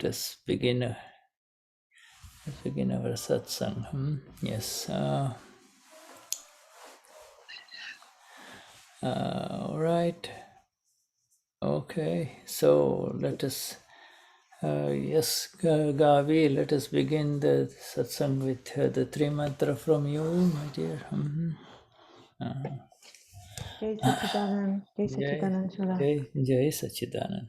us begin. Let's begin our satsang. Yes. All right. Okay. So let us. Yes, Gavi. Let us begin the satsang with the three mantra from you, my dear. Jai Sachidanand, Jai Jai, Sachidanand Shuddha. Jai Sachidanand.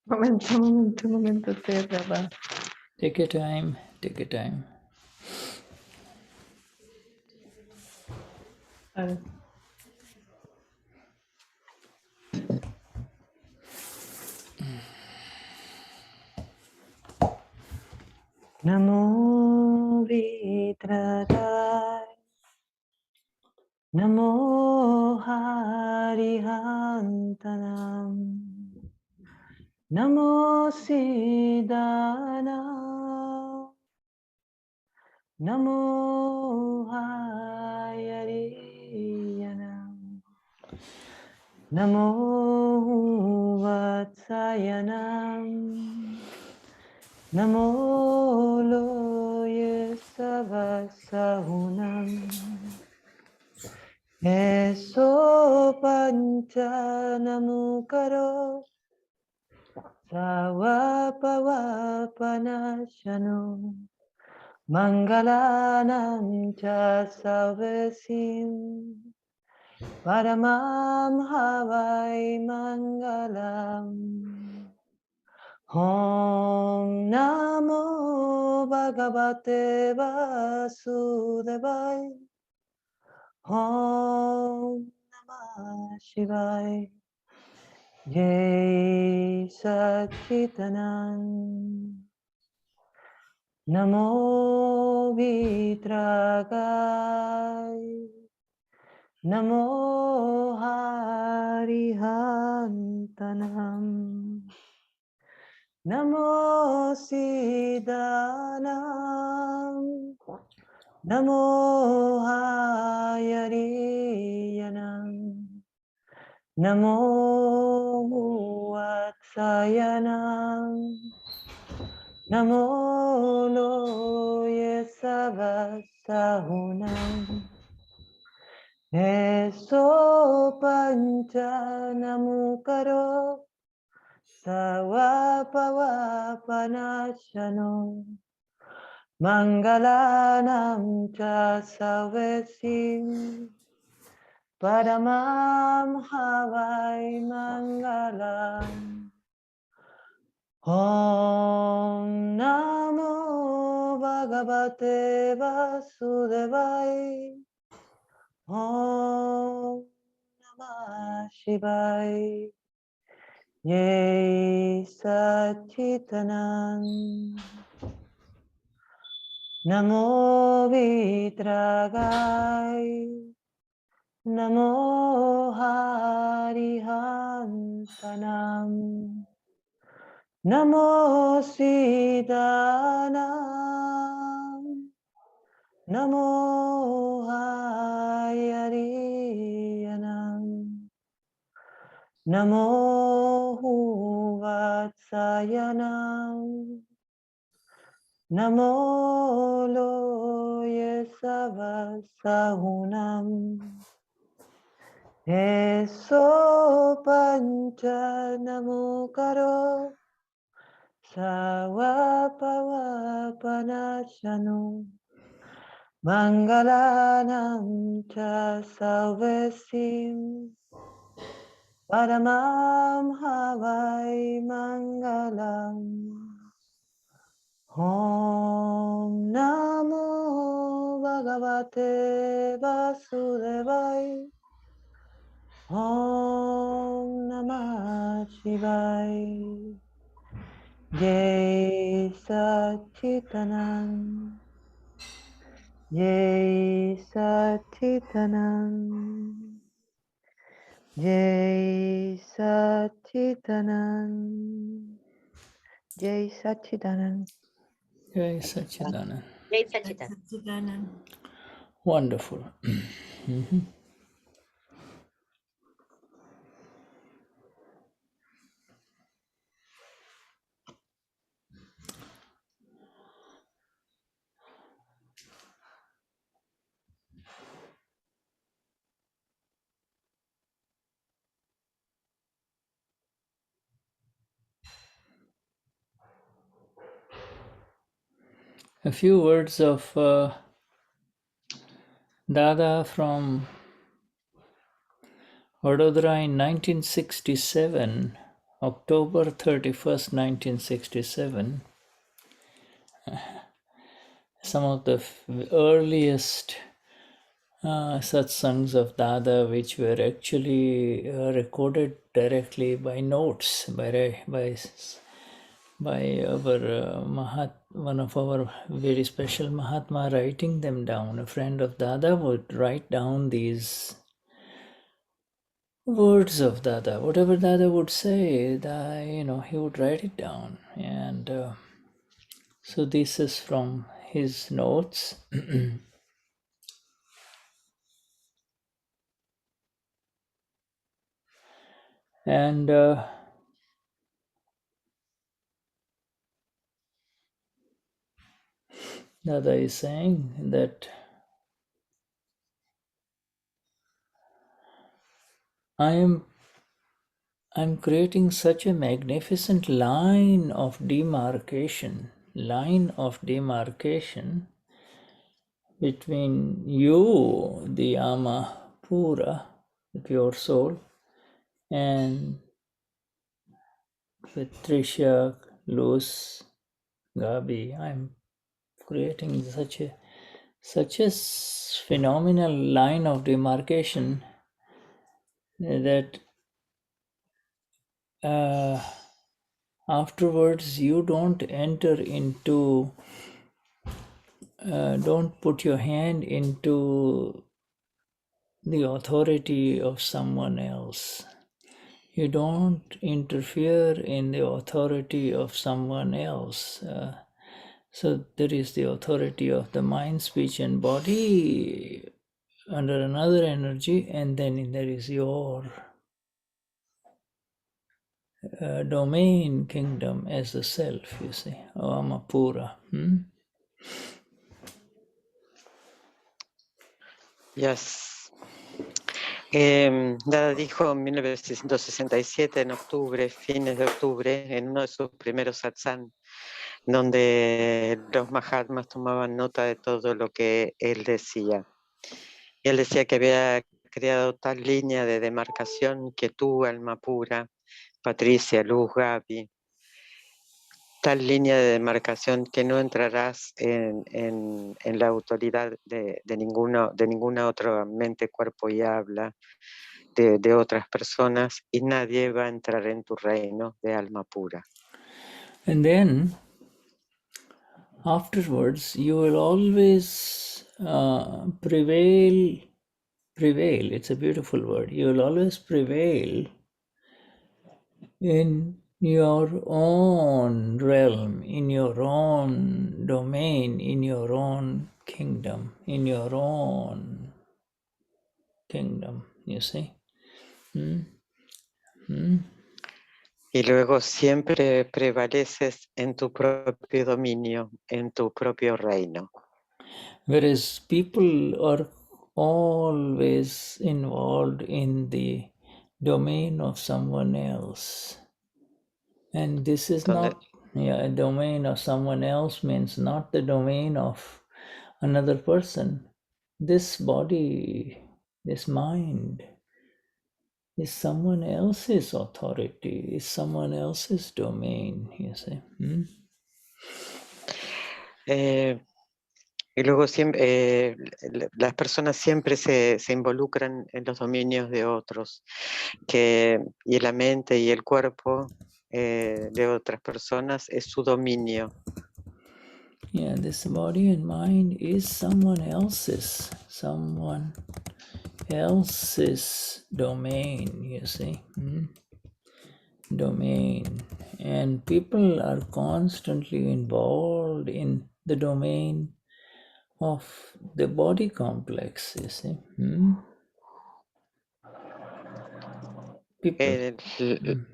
Momento, Prabha. Take your time. Take your time. Namo Vitradai, Namo Harihantanam, Namo Siddhana, Namo Hayariyanam, Namo Vatsayanam, Namo Loye Savasahunam, Eso Pancha Namukaro, Savapavanashano, Mangalanam Cha Salvesim, Paramam Havai Mangalam. Om Namo Bhagavate Vasudevaya. Om Namah Shivaya. Jai Sachidanand. Namo Vitragaya. Namo Harihantanam. Namo Siddhanam, Namo Hayariyanam, Namo Vatsayanam, Namo Loye Savasahunam, Eso Pancha Namukaro, Savapavanashano, Mangalanam Cha Salvesim, Paramam Havai Mangalam. Om Namo Bhagavate Vasudevaya. Om Namah Shivaya. Jai Sachidanand. Namo Vitragaya. Namo Harihantanam. Namo Siddhanam. Namo Hayariyanam. Namo Vatsayanam. Namo Loye Savasahunam. Eso Pancha Namukaro, Savapavanashano, Mangalanam Cha Salvesim, Paramam Havai Mangalam. Om Namo Bhagavate Vasudevaya. Om Namah Shivaya. Jai Sachidanand. Jai Sachidanand. Jai Sachidanand. Jai Sachidanand. Jai Sachidanand. Jai Sachidanand. Wonderful. Mhm. A few words of Dada from Vadodara in 1967, October 31st, 1967. Some of the earliest satsangs of Dada, which were actually recorded directly by notes by our one of our very special Mahatma writing them down. A friend of Dada would write down these words of Dada, whatever Dada would say, he would write it down. And so this is from his notes. And Dada is saying that I'm creating such a magnificent line of demarcation between you, the Ama Pura, the pure soul, and Patricia, Luz, Gabi. I'm creating such a phenomenal line of demarcation that afterwards you don't enter into, don't put your hand into the authority of someone else. You don't interfere in the authority of someone else. So there is the authority of the mind, speech, and body under another energy, and then there is your domain kingdom as the self, you see, Amapura. Yes. Dada dijo en 1967, en octubre, fines de octubre, en uno de sus primeros satsang, donde los Mahatmas tomaban nota de todo lo que él decía. Y él decía que había creado tal línea de demarcación que tú, alma pura, Patricia, Luz, Gaby, tal línea de demarcación que no entrarás en la autoridad de ninguna otra mente, cuerpo y habla de otras personas, y nadie va a entrar en tu reino de alma pura. And then afterwards you will always prevail. It's a beautiful word. You will always prevail in your own realm, in your own domain, in your own kingdom, you see. Y luego siempre prevaleces en tu propio dominio, en tu propio reino. Whereas people are always involved in the domain of someone else. And this is Donde, not, a domain of someone else means not the domain of another person. This body, this mind, is someone else's authority, is someone else's domain, you see. y luego siempre, las personas siempre se involucran en los dominios de otros, y la mente y el cuerpo de otras personas es su dominio. Yeah, this body and mind is someone else's domain, you see. Domain. And people are constantly involved in the domain of the body complex, you see. People.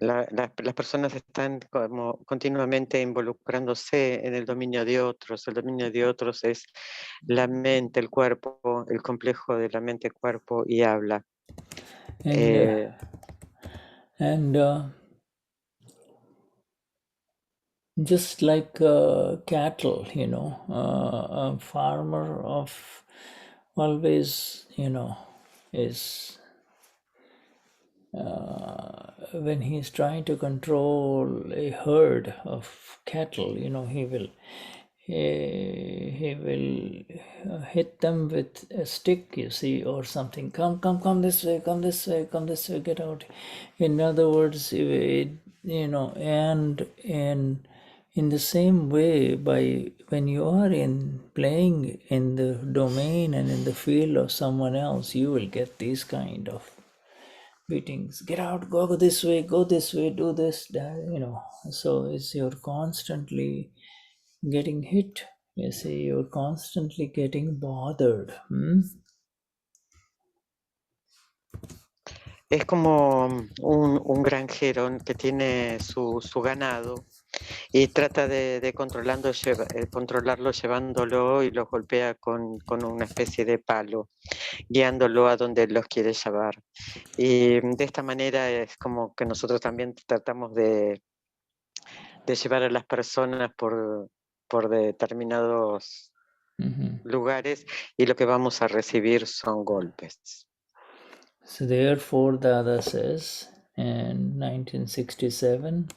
Las personas están como continuamente involucrándose en el dominio de otros. El dominio de otros es la mente, el cuerpo, el complejo de la mente, cuerpo y habla. And just like cattle, a farmer of always, is when he's trying to control a herd of cattle, he will hit them with a stick, you see, or something. Come this way, come this way, come this way, get out. In other words, and in the same way, by when you are playing in the domain and in the field of someone else, you will get these kind of beatings. Get out, go this way, do this, that, so you're constantly getting hit, you see, you're constantly getting bothered. Es como un granjero que tiene su ganado y trata de controlarlo llevándolo y lo golpea con una especie de palo, guiándolo a donde los quiere llevar. Y de esta manera es como que nosotros también tratamos de llevar a las personas por determinados lugares y lo que vamos a recibir son golpes. So therefore Dada says in 1967,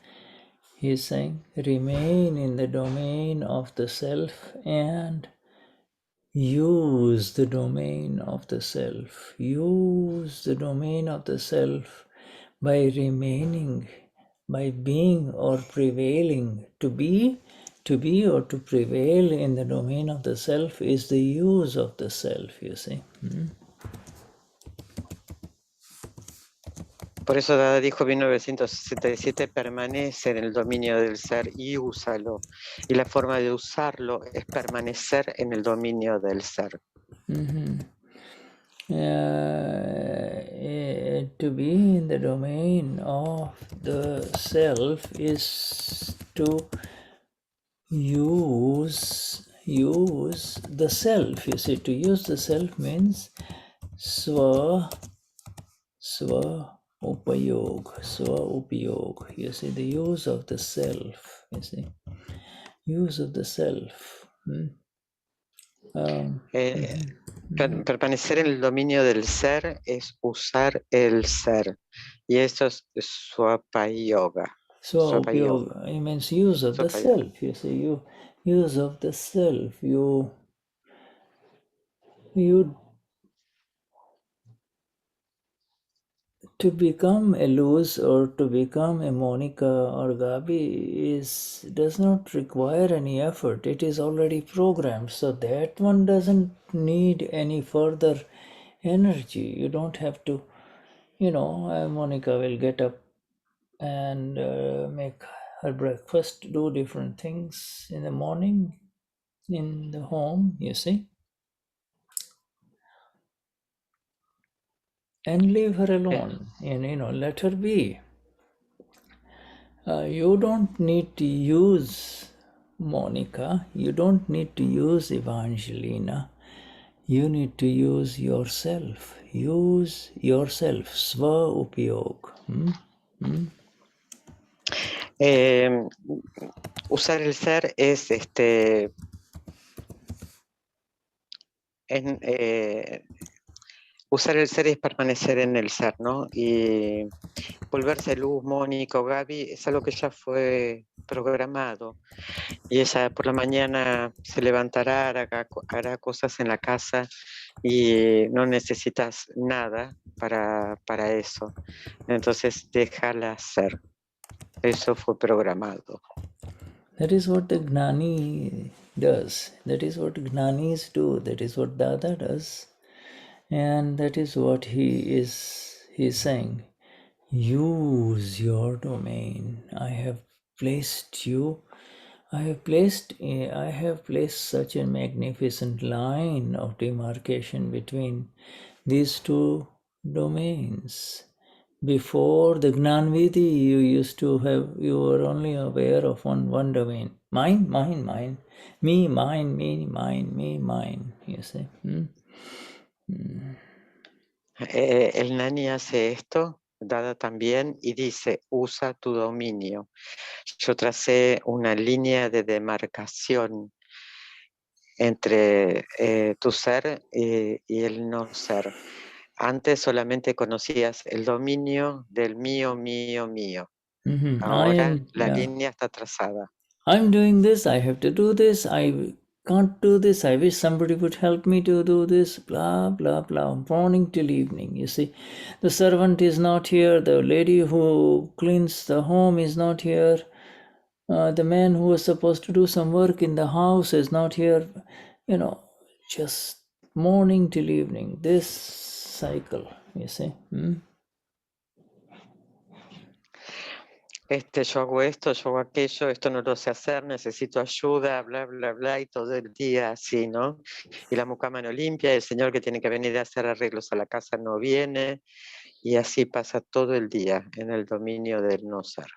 he's saying, remain in the domain of the self and use the domain of the self. Use the domain of the self by remaining, by being or prevailing. To be or to prevail in the domain of the self is the use of the self, you see. Por eso Dada dijo 1967, permanece en el dominio del ser y úsalo. Y la forma de usarlo es permanecer en el dominio del ser. To be in the domain of the self is to use the self. You see, to use the self means swa upayog. You see, the use of the self. You see, use of the self. Permanecer en el dominio del ser es usar el ser. Y eso es Swapayoga. Swapayoga, it means use of the self. You see, use of the self. You to become a Luz or to become a Monica or Gabi does not require any effort. It is already programmed. So that one doesn't need any further energy. You don't have to, Monica will get up and make her breakfast, do different things in the morning in the home, you see. And leave her alone and let her be. You don't need to use Monica, you don't need to use Evangelina, you need to use yourself. Use yourself, sva upyog. Usar el ser es usar el ser es permanecer en el ser, ¿no? Y volverse luz, Mónica o Gaby es algo que ya fue programado. Y ella por la mañana se levantará, hará cosas en la casa y no necesitas nada para eso. Entonces déjala ser. Eso fue programado. That is what the Gnani does. That is what Gnanis do. That is what Dada does. And that is what he's saying. Use your domain. I have placed you I have placed such a magnificent line of demarcation between these two domains. Before the Gnanvidhi, you were only aware of one domain. Mine, mine, mine. Me, mine, me, mine, me, mine. You see? El Gnani hace esto, Dada también, y dice, usa tu dominio. Yo tracé una línea de demarcación entre tu ser y el no ser. Antes solamente conocías el dominio del mío, mío, mío. Ahora la línea está trazada. I'm doing this, I have to do this, I can't do this, I wish somebody would help me to do this, blah, blah, blah, morning till evening. You see, the servant is not here, the lady who cleans the home is not here, the man who was supposed to do some work in the house is not here. You know, just morning till evening, this cycle, you see. Yo hago esto, yo hago aquello, esto no lo sé hacer, necesito ayuda, bla, bla, bla, y todo el día así, ¿no? Y la mucama no limpia, el señor que tiene que venir a hacer arreglos a la casa no viene, y así pasa todo el día en el dominio del no ser.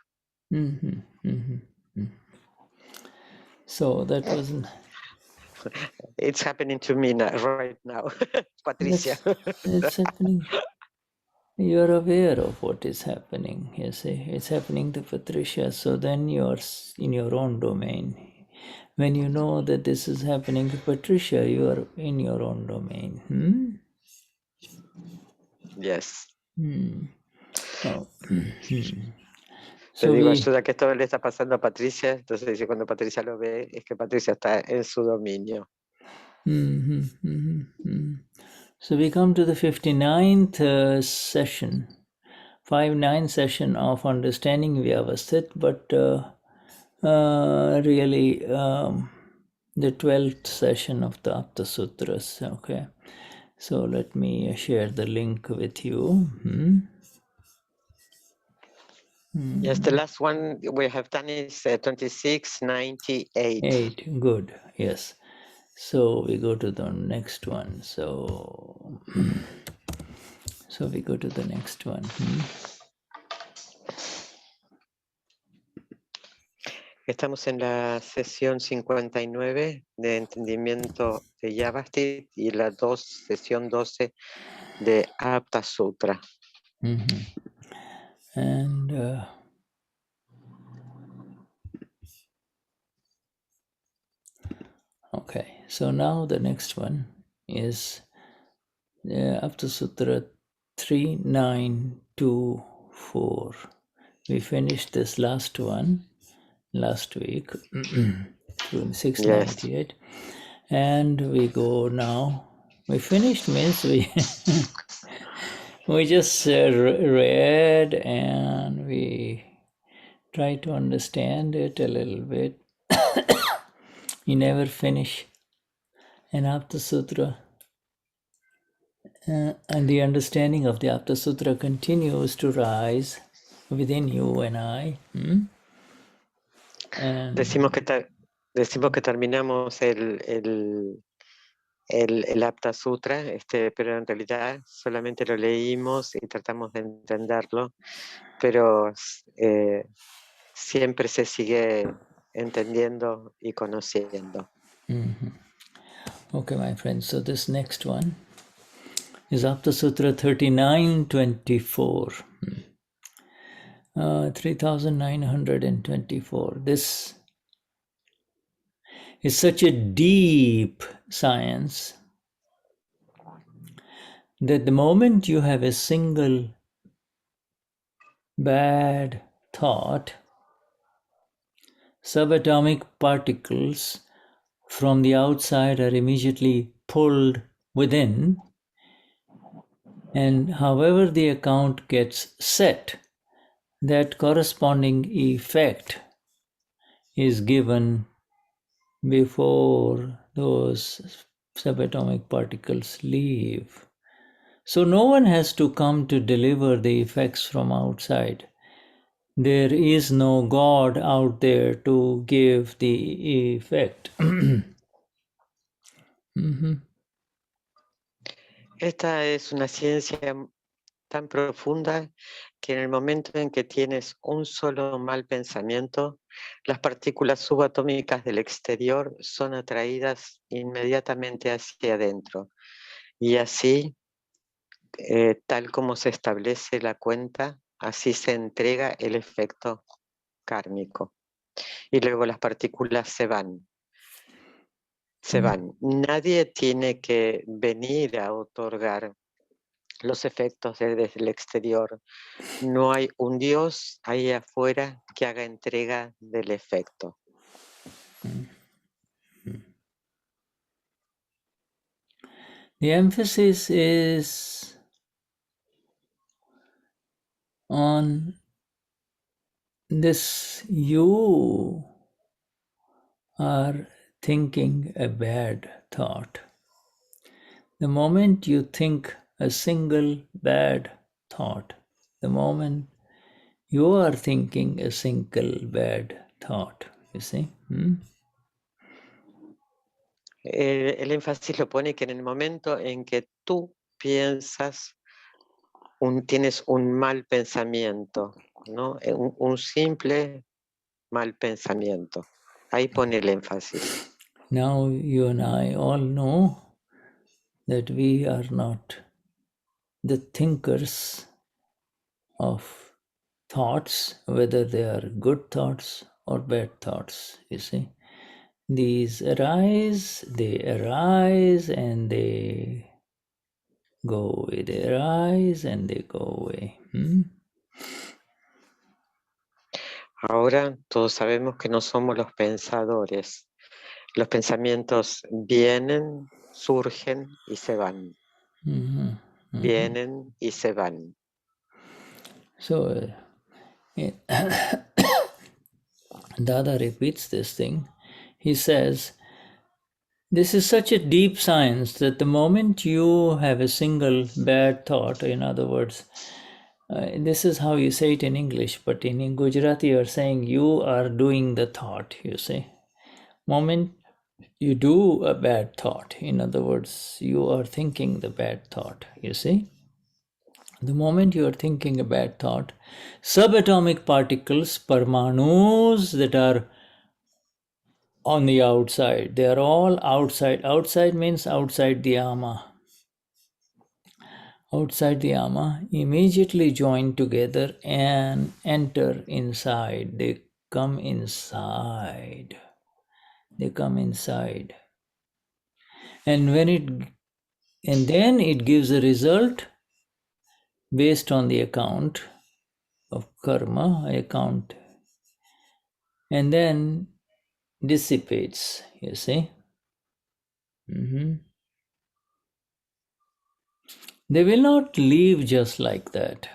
So that wasn't... It's happening to me right now, Patricia. It's happening. You're aware of what is happening, you see. It's happening to Patricia, so then you're in your own domain. When you know that this is happening to Patricia, you are in your own domain. Yes. Oh. Te digo, ayuda, que esto le está pasando a Patricia, entonces dice, cuando Patricia lo ve, es que Patricia está en su dominio. So we come to the 59th session, 59th session of understanding Vyavasthit, but really the 12th session of the Aptasutras. Okay, so let me share the link with you. Yes, the last one we have done is 2698. Good, yes. So we go to the next one. So we go to the next one. Estamos en la sesión 59 de entendimiento de Vyavasthit y la sesión 12 de Aptasutra. And okay, so now the next one is Aptasutra 3924. We finished this last one last week, 698. Yes. And we go now. We finished means we just read and we try to understand it a little bit. You never finish an Aptasutra. And the understanding of the Aptasutra continues to rise within you and I. And decimos que terminamos el Aptasutra, pero en realidad solamente lo leímos y tratamos de entenderlo, pero siempre se sigue entendiendo y conociendo. Okay, my friends, so this next one is Aptasutra 3924. 3924. This is such a deep science that the moment you have a single bad thought, subatomic particles from the outside are immediately pulled within, and however the account gets set, that corresponding effect is given before those subatomic particles leave. So no one has to come to deliver the effects from outside. there is no God out there to give the effect. Esta es una ciencia tan profunda que en el momento en que tienes un solo mal pensamiento, las partículas subatómicas del exterior son atraídas inmediatamente hacia adentro. Y así, tal como se establece la cuenta, así se entrega el efecto kármico. Y luego las partículas se van. Se van. Nadie tiene que venir a otorgar los efectos desde el exterior. No hay un Dios ahí afuera que haga entrega del efecto. The emphasis is on this: you are thinking a bad thought. The moment you think a single bad thought, the moment you are thinking a single bad thought, you see? El énfasis lo pone que en el momento en que tú piensas, tienes un mal pensamiento, ¿no? Un simple mal pensamiento. Ahí pone el énfasis. Now you and I all know that we are not the thinkers of thoughts, whether they are good thoughts or bad thoughts, you see. These arise and they go away. They arise and they go away. Ahora todos sabemos que no somos los pensadores. Los pensamientos vienen, surgen y se van. Vienen y se van. So, Dada repeats this thing. He says, this is such a deep science that the moment you have a single bad thought, in other words, this is how you say it in English, but in Gujarati you're saying you are doing the thought, you say. Moment you do a bad thought, in other words, you are thinking the bad thought, you see. The moment you are thinking a bad thought, subatomic particles, parmanus that are on the outside, they are all outside. Outside means outside the ama. Outside the ama, immediately join together and enter inside. They come inside. They come inside. And then it gives a result based on the account of karma, account, and then dissipates, you see. They will not leave just like that.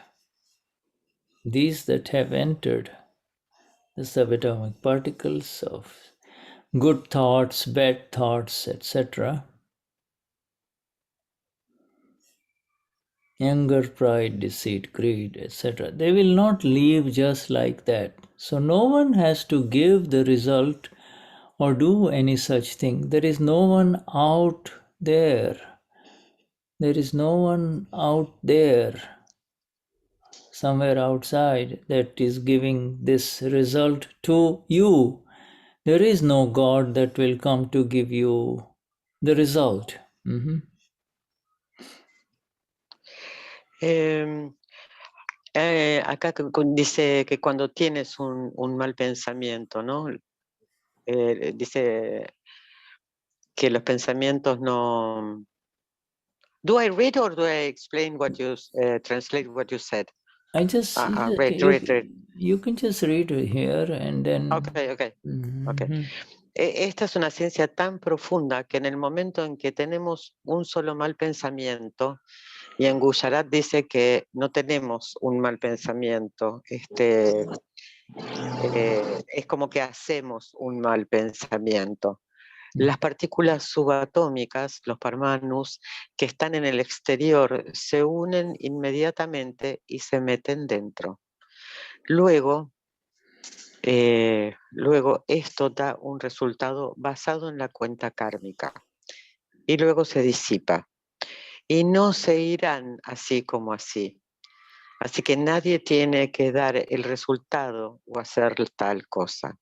These that have entered the subatomic particles of good thoughts, bad thoughts, etc., anger, pride, deceit, greed, etc., they will not leave just like that. So no one has to give the result or do any such thing. There is no one out there. There is no one out there, somewhere outside, that is giving this result to you. There is no God that will come to give you the result. Acá dice que cuando tienes un mal pensamiento, ¿no? Dice que los pensamientos no... Do I read or do I explain what you translate what you said? I just read. You can just read here and then. Okay. Esta es una ciencia tan profunda que en el momento en que tenemos un solo mal pensamiento, y en Gujarat dice que no tenemos un mal pensamiento, es como que hacemos un mal pensamiento. Las partículas subatómicas, los parmanus, que están en el exterior, se unen inmediatamente y se meten dentro. Luego, luego esto da un resultado basado en la cuenta kármica y luego se disipa y no se irán así como así. Así que nadie tiene que dar el resultado o hacer tal cosa.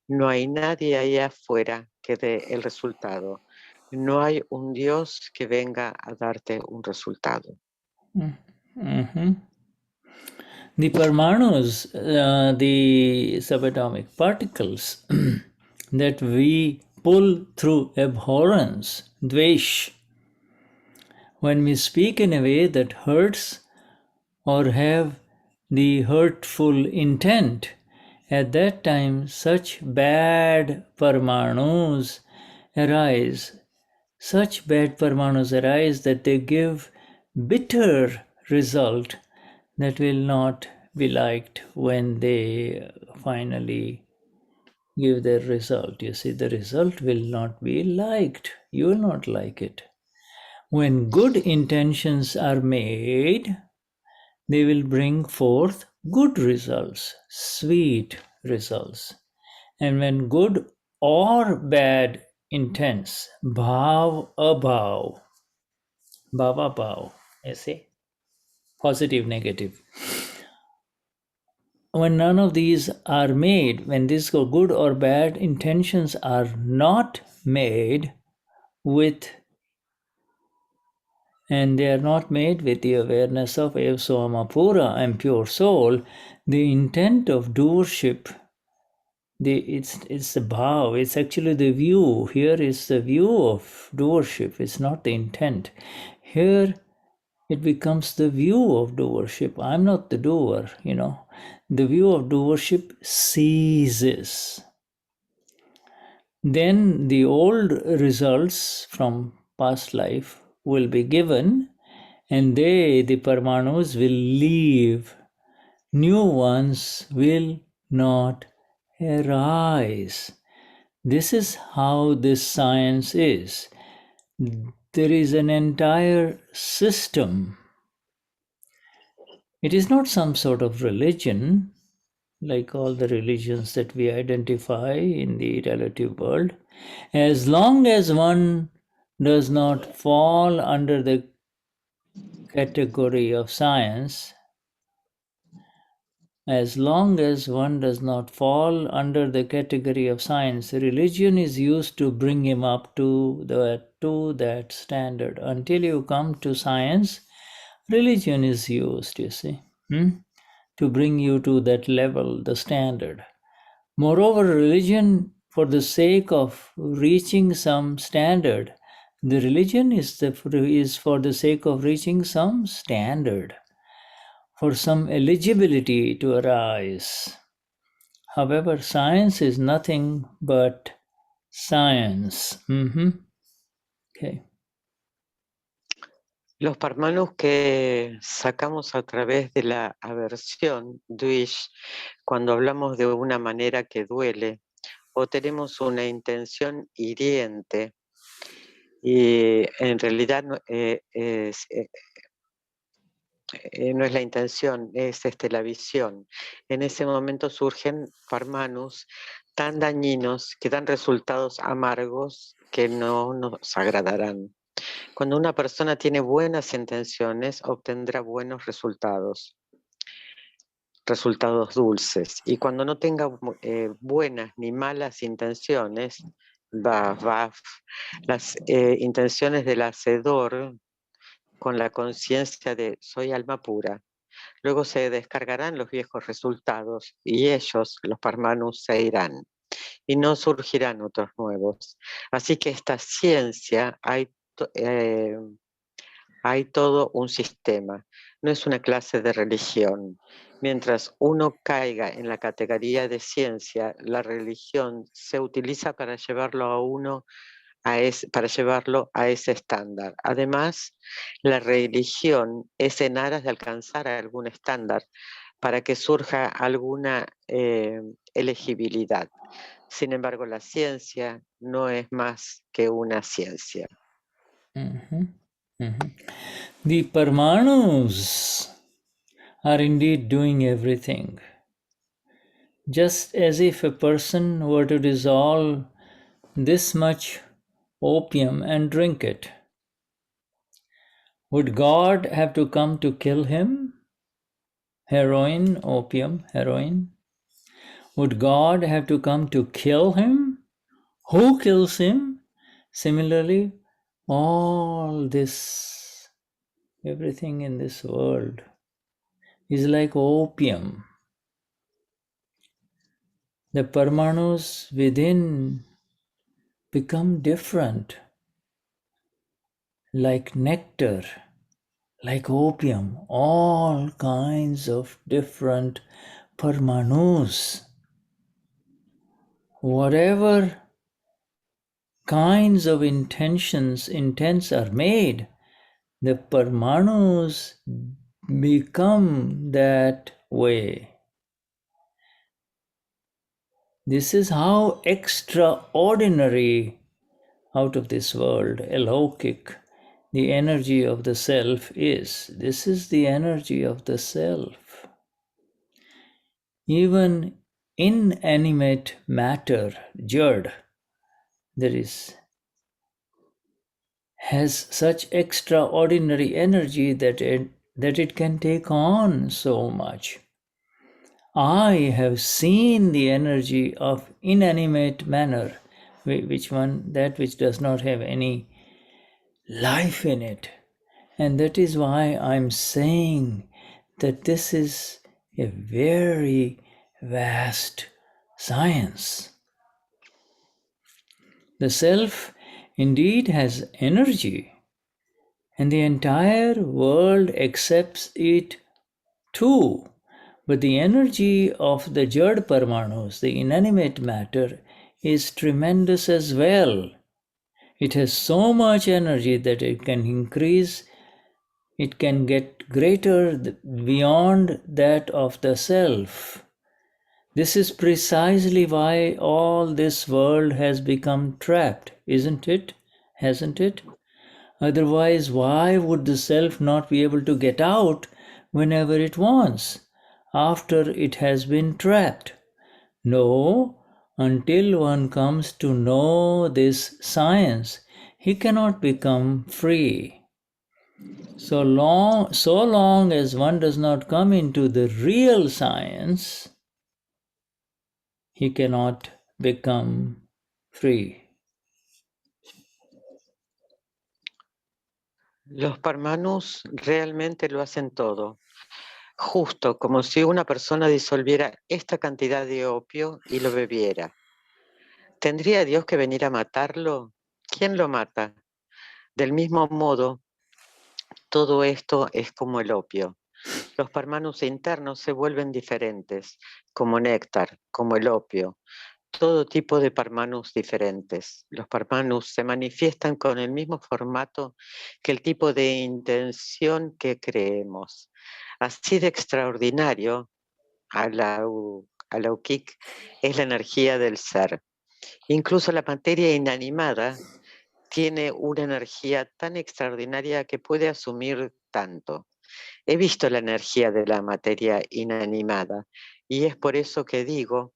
No hay nadie ahí afuera que dé el resultado. No hay un Dios que venga a darte un resultado. The Parmanus, the subatomic particles that we pull through abhorrence, dvesh, when we speak in a way that hurts or have the hurtful intent, at that time such bad Parmanus arise, that they give bitter result that will not be liked when they finally give their result. You see, the result will not be liked. You will not like it. When good intentions are made, they will bring forth good results, sweet results. And when good or bad intents, bhav, abhav, bhava, bhav, you see, positive, negative. When none of these are made, when these good or bad intentions are not made with, and they are not made with the awareness of Ev Soamapura, I am pure soul, the intent of doership, it's the bhav, it's actually the view. Here is the view of doership, it's not the intent. Here it becomes the view of doership. I'm not the doer, The view of doership ceases. Then the old results from past life will be given, and the Parmanus, will leave. New ones will not arise. This is how this science is. There is an entire system. It is not some sort of religion, like all the religions that we identify in the relative world. As long as one does not fall under the category of science, as long as one does not fall under the category of science, religion is used to bring him up to that standard. Until you come to science, religion is used, you see, to bring you to that level, the standard. Moreover, religion, for the sake of reaching some standard, the religion is for the sake of reaching some standard, for some eligibility to arise. However, science is nothing but science. Okay. Los parmanus que sacamos a través de la aversión, dvish, cuando hablamos de una manera que duele o tenemos una intención hiriente, y en realidad no es la intención, es la visión. En ese momento surgen parmanus tan dañinos que dan resultados amargos que no nos agradarán. Cuando una persona tiene buenas intenciones, obtendrá buenos resultados dulces. Y cuando no tenga buenas ni malas intenciones, las intenciones del hacedor con la conciencia de soy alma pura, luego se descargarán los viejos resultados y ellos, los parmanus, se irán y no surgirán otros nuevos. Así que esta ciencia hay todo un sistema, no es una clase de religión. Mientras uno caiga en la categoría de ciencia, la religión se utiliza para llevarlo a uno para llevarlo a ese estándar. Además, la religión es en aras de alcanzar algún estándar para que surja alguna elegibilidad. Sin embargo, la ciencia no es más que una ciencia. The Parmanus are indeed doing everything. Just as if a person were to dissolve this much opium and drink it. Would God have to come to kill him? Heroin, opium, heroin. Would God have to come to kill him? Who kills him? Similarly, all this, everything in this world is like opium. The Parmanus within become different, like nectar, like opium, all kinds of different Parmanus. Whatever kinds of intents are made, the Parmanus become that way. This is how extraordinary, out of this world, alokik, the energy of the self is. This is the energy of the self. Even inanimate matter, jad, has such extraordinary energy that it can take on so much. I have seen the energy of inanimate matter, that which does not have any life in it. And that is why I'm saying that this is a very vast science. The self indeed has energy, and the entire world accepts it too. But the energy of the Jad Parmanus, the inanimate matter, is tremendous as well. It has so much energy that it can increase, it can get greater beyond that of the self. This is precisely why all this world has become trapped, isn't it? Hasn't it? Otherwise, why would the self not be able to get out whenever it wants, after it has been trapped? No, until one comes to know this science, he cannot become free. So long as one does not come into the real science, he cannot become free. Los Parmanus realmente lo hacen todo, justo como si una persona disolviera esta cantidad de opio y lo bebiera. ¿Tendría Dios que venir a matarlo? ¿Quién lo mata? Del mismo modo, todo esto es como el opio. Los Parmanus internos se vuelven diferentes, como néctar, como el opio. Todo tipo de Parmanus diferentes. Los Parmanus se manifiestan con el mismo formato que el tipo de intención que creemos. Así de extraordinario, Alaukik es la energía del ser. Incluso la materia inanimada tiene una energía tan extraordinaria que puede asumir tanto. He visto la energía de la materia inanimada y es por eso que digo,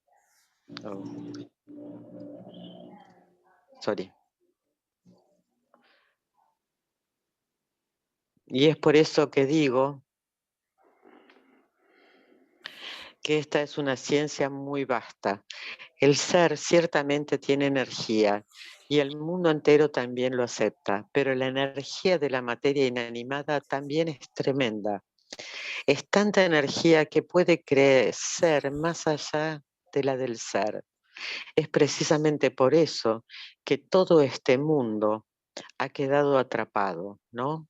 y es por eso que digo que esta es una ciencia muy vasta. El ser ciertamente tiene energía y el mundo entero también lo acepta, pero la energía de la materia inanimada también es tremenda. Es tanta energía que puede crecer más allá de la del ser. Es precisamente por eso que todo este mundo ha quedado atrapado, ¿no?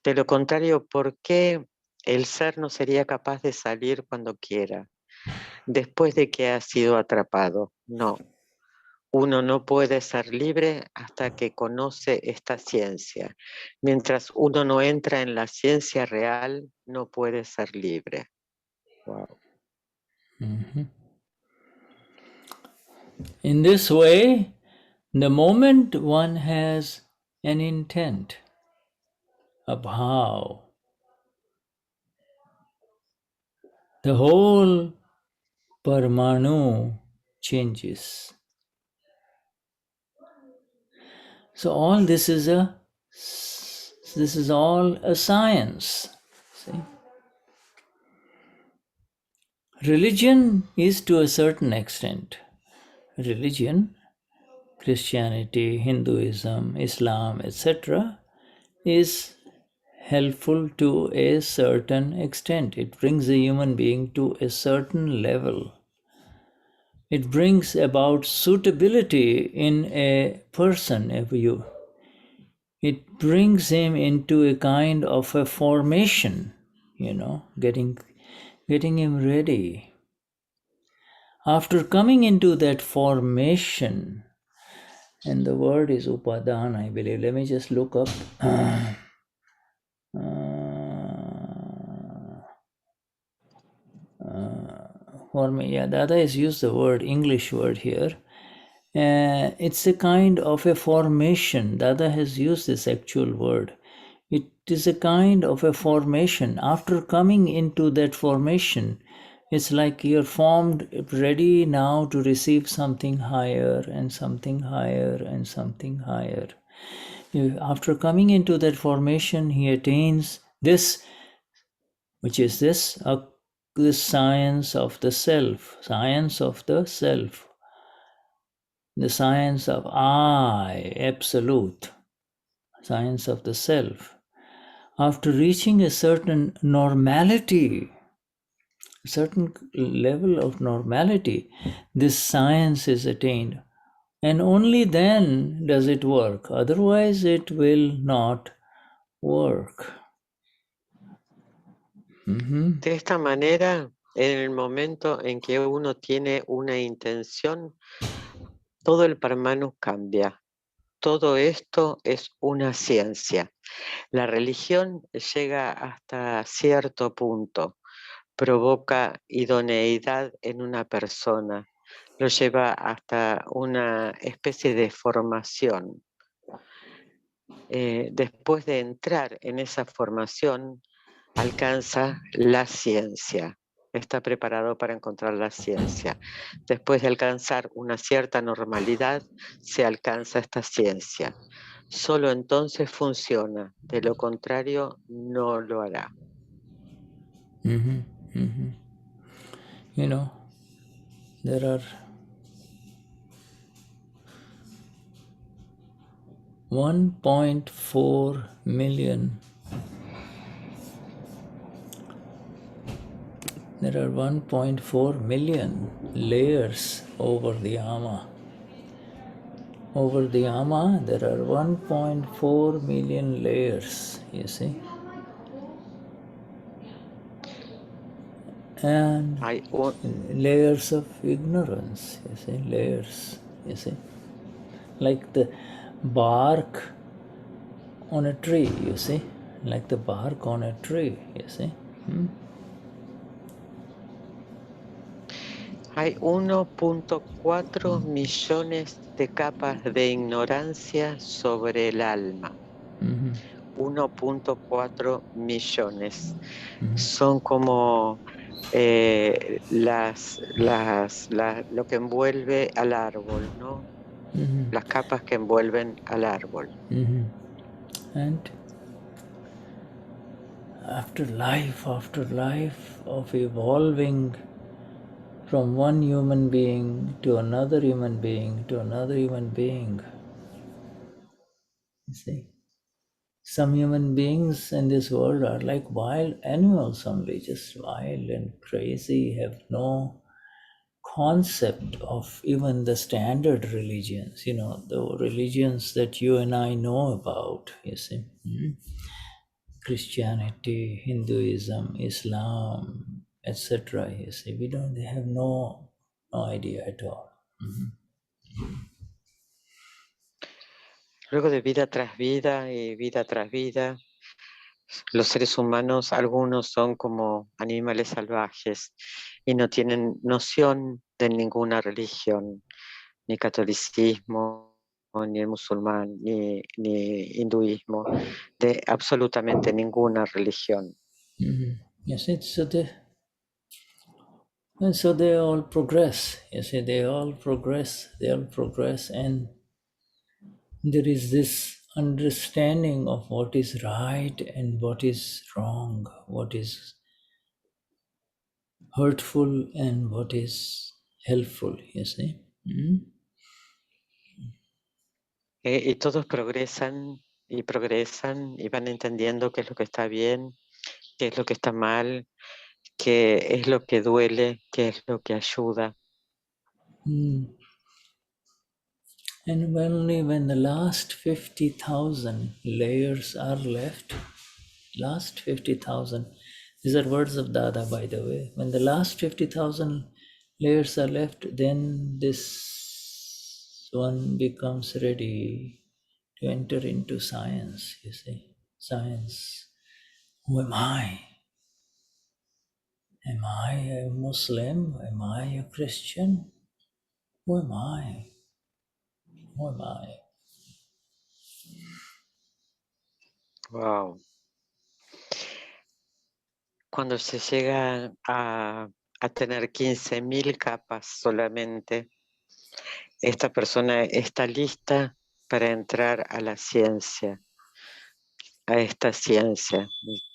De lo contrario, ¿por qué el ser no sería capaz de salir cuando quiera, después de que ha sido atrapado? No. Uno no puede ser libre hasta que conoce esta ciencia. Mientras uno no entra en la ciencia real, no puede ser libre. Wow. Mhm. In this way, the moment one has an intent, a bhav, the whole Parmanu changes. So all this is all a science. See? Religion is to a certain extent. Religion, Christianity, Hinduism, Islam, etc., is helpful to a certain extent. It brings a human being to a certain level. It brings about suitability in a person, it brings him into a kind of a formation, getting him ready. After coming into that formation, and the word is upadan, I believe. Let me just look up. For me, Dada has used the word, English word here. It's a kind of a formation. Dada has used this actual word. It is a kind of a formation. After coming into that formation, it's like you're formed, ready now to receive something higher and something higher and something higher. After coming into that formation, he attains this, which is this science of the self, the science of I, absolute, science of the self. After reaching a certain normality, a certain level of normality, this science is attained. And only then does it work. Otherwise, it will not work. De esta manera, en el momento en que uno tiene una intención, todo el parmanu cambia. Todo esto es una ciencia. La religión llega hasta cierto punto, provoca idoneidad en una persona, lo lleva hasta una especie de formación. Después de entrar en esa formación, alcanza la ciencia. Está preparado para encontrar la ciencia. Después de alcanzar una cierta normalidad, se alcanza esta ciencia. Solo entonces funciona, de lo contrario no lo hará. There are 1.4 million. There are 1.4 million layers over the Ama. Over the Ama, there are 1.4 million layers, you see. And layers of ignorance, you see, layers, you see. Like the bark on a tree, you see. Like the bark on a tree, you see. Hay 1.4 millones de capas de ignorancia sobre el alma. 1.4 millones. Son como lo que envuelve al árbol, ¿no? Las capas que envuelven al árbol. And after life of evolving from one human being to another human being to another human being, you see, some human beings in this world are like wild animals only, just wild and crazy, have no concept of even the standard religions, the religions that you and I know about, you see. Christianity, Hinduism, Islam, etc. You see, they have no idea at all. Luego de vida tras vida y vida tras vida, los seres humanos, algunos son como animales salvajes y no tienen noción de ninguna religión, ni catolicismo, ni el musulmán, ni hinduismo, de absolutamente ninguna religión. Yes, And so they all progress. You see, they all progress, and there is this understanding of what is right and what is wrong, what is hurtful and what is helpful, you see. Y todos progresan y progresan y van entendiendo qué es lo que está bien, qué es lo que está mal, qué es lo que duele, qué es lo que ayuda. And only when the last 50,000 layers are left, last 50,000, these are words of Dada, by the way. When the last 50,000 layers are left, then this one becomes ready to enter into science, you see. Science. Who am I? Am I a Muslim? Am I a Christian? Who am I? Who am I? Wow. Cuando se llega a tener 15.000 capas solamente, esta persona está lista para entrar a la ciencia, a esta ciencia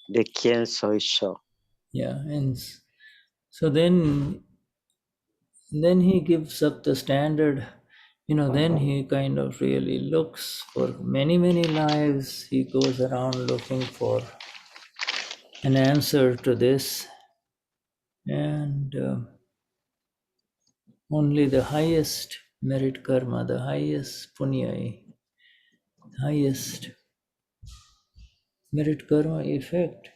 de quién soy yo. Yeah, and so then he gives up the standard, then he kind of really looks for many lives. He goes around looking for an answer to this, and only the highest merit karma, the highest punya, highest merit karma effect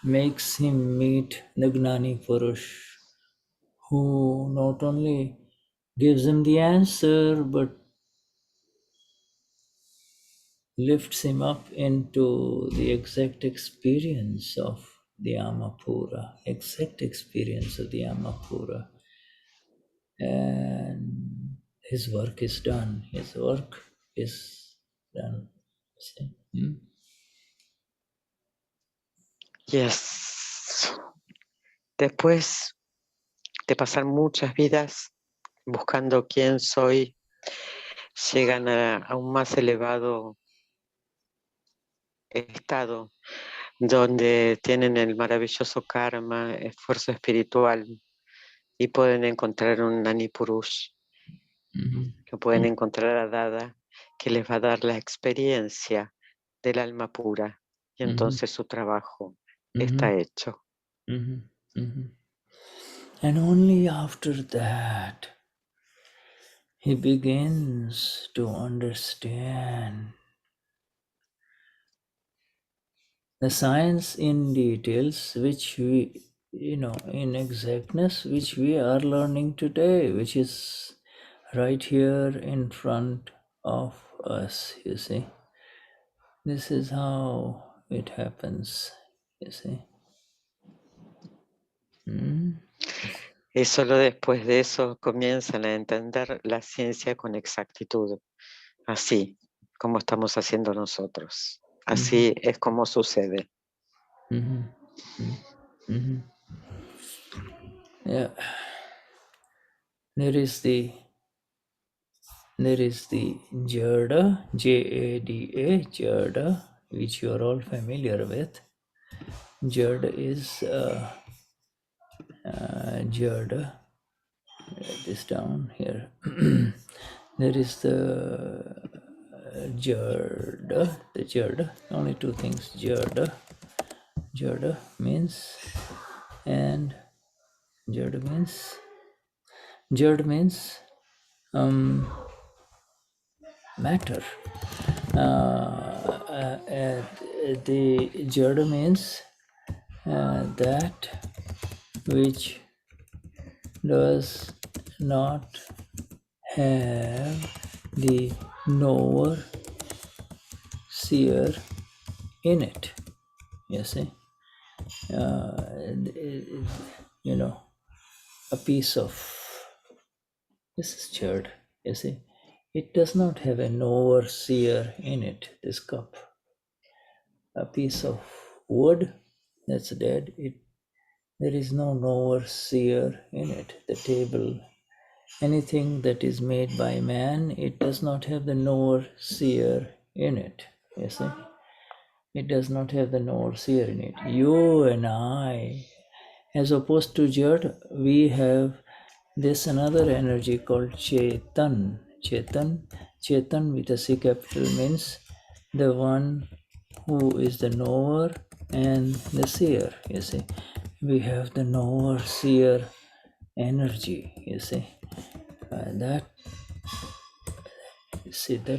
makes him meet the Gnani Purush, who not only gives him the answer but lifts him up into the exact experience of the Amapura, exact experience of the Amapura. And his work is done. His work is done. See? Yes. Después de pasar muchas vidas buscando quién soy, llegan a un más elevado estado donde tienen el maravilloso karma, esfuerzo espiritual y pueden encontrar un Gnani Purush, que pueden encontrar a Dada, que les va a dar la experiencia del alma pura y entonces su trabajo está hecho. And only after that he begins to understand the science in details, which we, in exactness, which we are learning today, which is right here in front of us, you see. This is how it happens, you see. Y solo después de eso comienzan a entender la ciencia con exactitud, así como estamos haciendo nosotros. Así es como sucede. Yeah. There is the Jada, Jada, Jada, which you are all familiar with. Jada is Jada. Write this down here. There is the Jada, only two things. Jada means, and Jada means matter. The Jada means that which does not have the knower, seer in it. You see, a piece of this is churd. You see, it does not have a knower, seer in it. This cup, a piece of wood that's dead. There is no knower, seer in it. The table, anything that is made by man, it does not have the knower, seer in it. You see? It does not have the knower, seer in it. You and I, as opposed to Jad, we have this another energy called Chetan. Chetan with a C capital means the one who is the knower and the seer, you see. We have the knower, seer energy, you see. That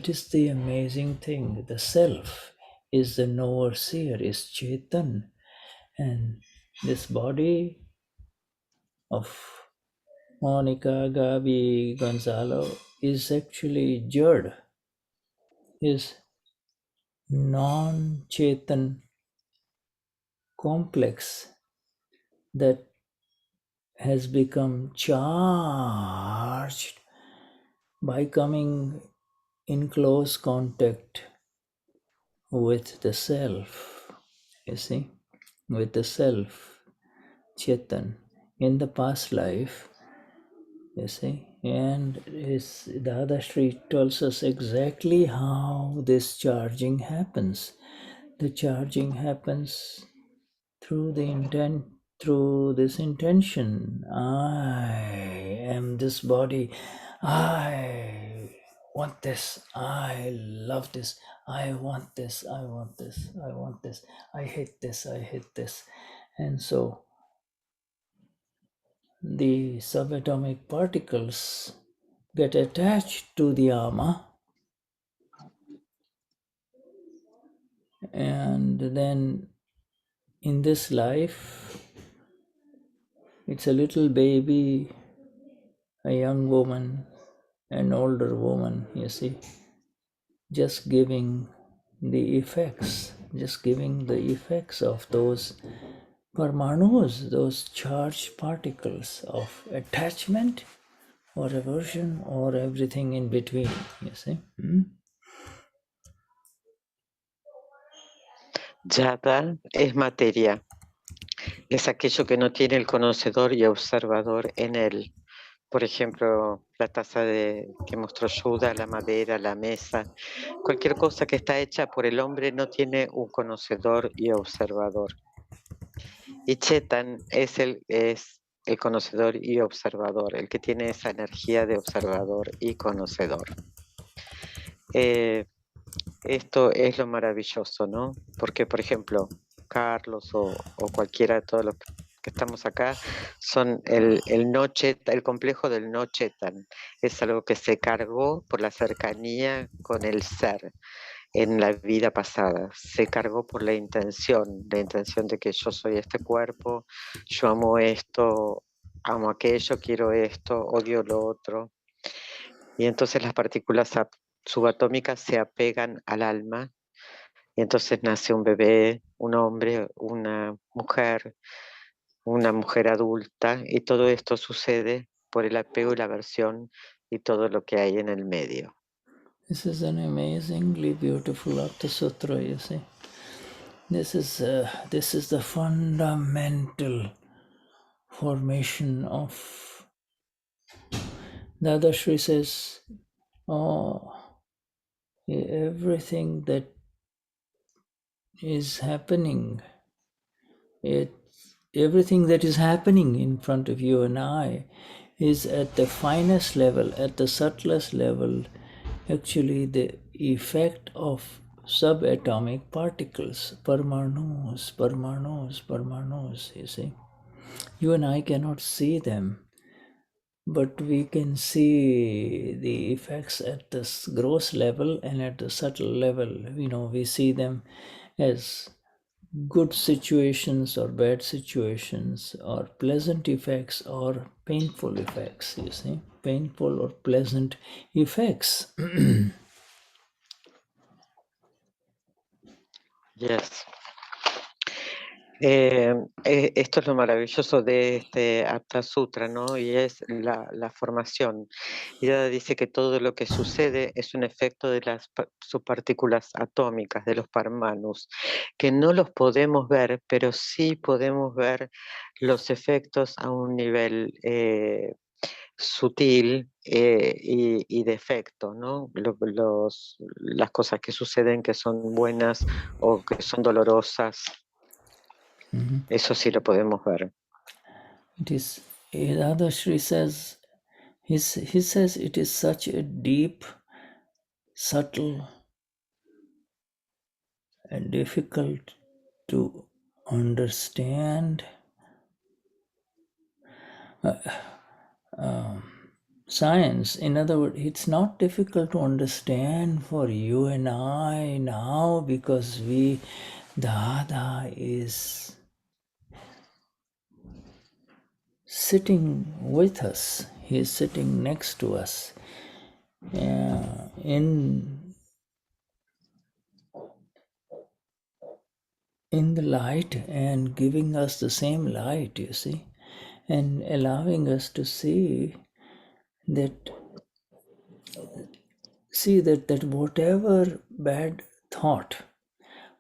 is the amazing thing. The self is the knower, seer, is Chetan. And this body of Monica, Gabi, Gonzalo is actually Jad, is non-Chetan complex that has become charged by coming in close contact with the self, you see, with the self, Chetan, in the past life, you see. And Dadashri tells us exactly how this charging happens. The charging happens through this intention. I am this body. I want this. I love this. I want this. I want this. I want this. I hate this. I hate this. And so the subatomic particles get attached to the ama, and then in this life it's a little baby, a young woman, an older woman, you see, just giving the effects of those parmanus, those charged particles of attachment or aversion or everything in between, you see. Yada es materia, es aquello que no tiene el conocedor y observador en él. Por ejemplo, la taza que mostró Shuddha, la madera, la mesa, cualquier cosa que está hecha por el hombre no tiene un conocedor y observador. Y Chetan es el conocedor y observador, el que tiene esa energía de observador y conocedor. Esto es lo maravilloso, ¿no? Porque, por ejemplo, Carlos o cualquiera de todos los que estamos acá son el complejo del no chetan. Es algo que se cargó por la cercanía con el ser en la vida pasada. Se cargó por la intención de que yo soy este cuerpo, yo amo esto, amo aquello, quiero esto, odio lo otro. Y entonces las partículas subatómicas se apegan al alma y entonces nace un bebé, un hombre, una mujer adulta, y todo esto sucede por el apego y la aversión y todo lo que hay en el medio. This is an amazingly beautiful Aptasutra, you see. This is the fundamental formation of. Dadashri says, everything that is happening, everything that is happening in front of you and I is at the finest level, at the subtlest level, actually the effect of subatomic particles, parmanus, you see. You and I cannot see them, but we can see the effects at this gross level and at the subtle level. We see them as good situations or bad situations, or pleasant effects or painful effects, you see, painful or pleasant effects. Yes. Esto es lo maravilloso de este Aptasutra, ¿no? Y es la formación. Y Dada dice que todo lo que sucede es un efecto de las subpartículas atómicas, de los parmanus, que no los podemos ver, pero sí podemos ver los efectos a un nivel sutil y de efecto, ¿no? Las cosas que suceden que son buenas o que son dolorosas. Eso sí lo podemos ver. It is, Dadashri says, he says it is such a deep, subtle, and difficult to understand science. In other words, it's not difficult to understand for you and I now because Dada is sitting with us. He is sitting next to us in the light and giving us the same light, you see, and allowing us to see that whatever bad thought,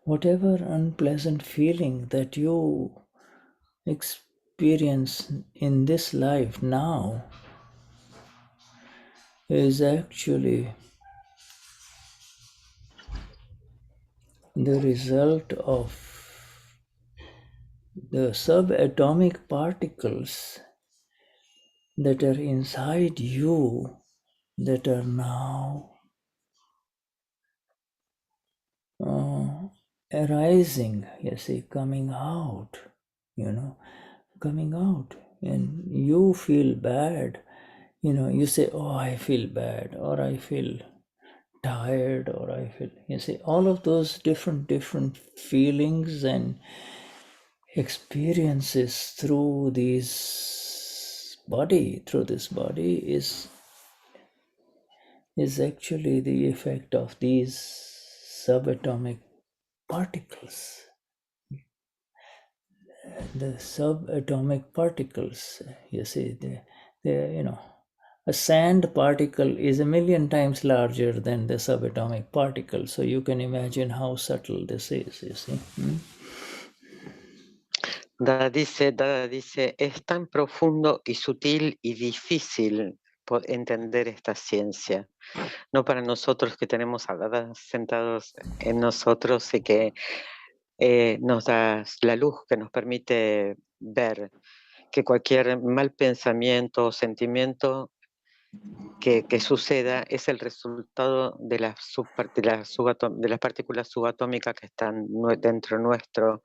whatever unpleasant feeling that you experience in this life now is actually the result of the subatomic particles that are inside you that are now arising, you see, coming out, coming out, and you feel bad. You say, oh, I feel bad, or I feel tired, or I feel, you see, all of those different feelings and experiences through this body is actually the effect of these subatomic particles. The subatomic particles, you see, a sand particle is 1,000,000 times larger than the subatomic particle, so you can imagine how subtle this is, you see. Dada dice, es tan profundo y sutil y difícil entender esta ciencia. No para nosotros que tenemos a Dada sentados en nosotros y que nos da la luz que nos permite ver que cualquier mal pensamiento o sentimiento que suceda es el resultado de de las partículas subatómicas que están dentro nuestro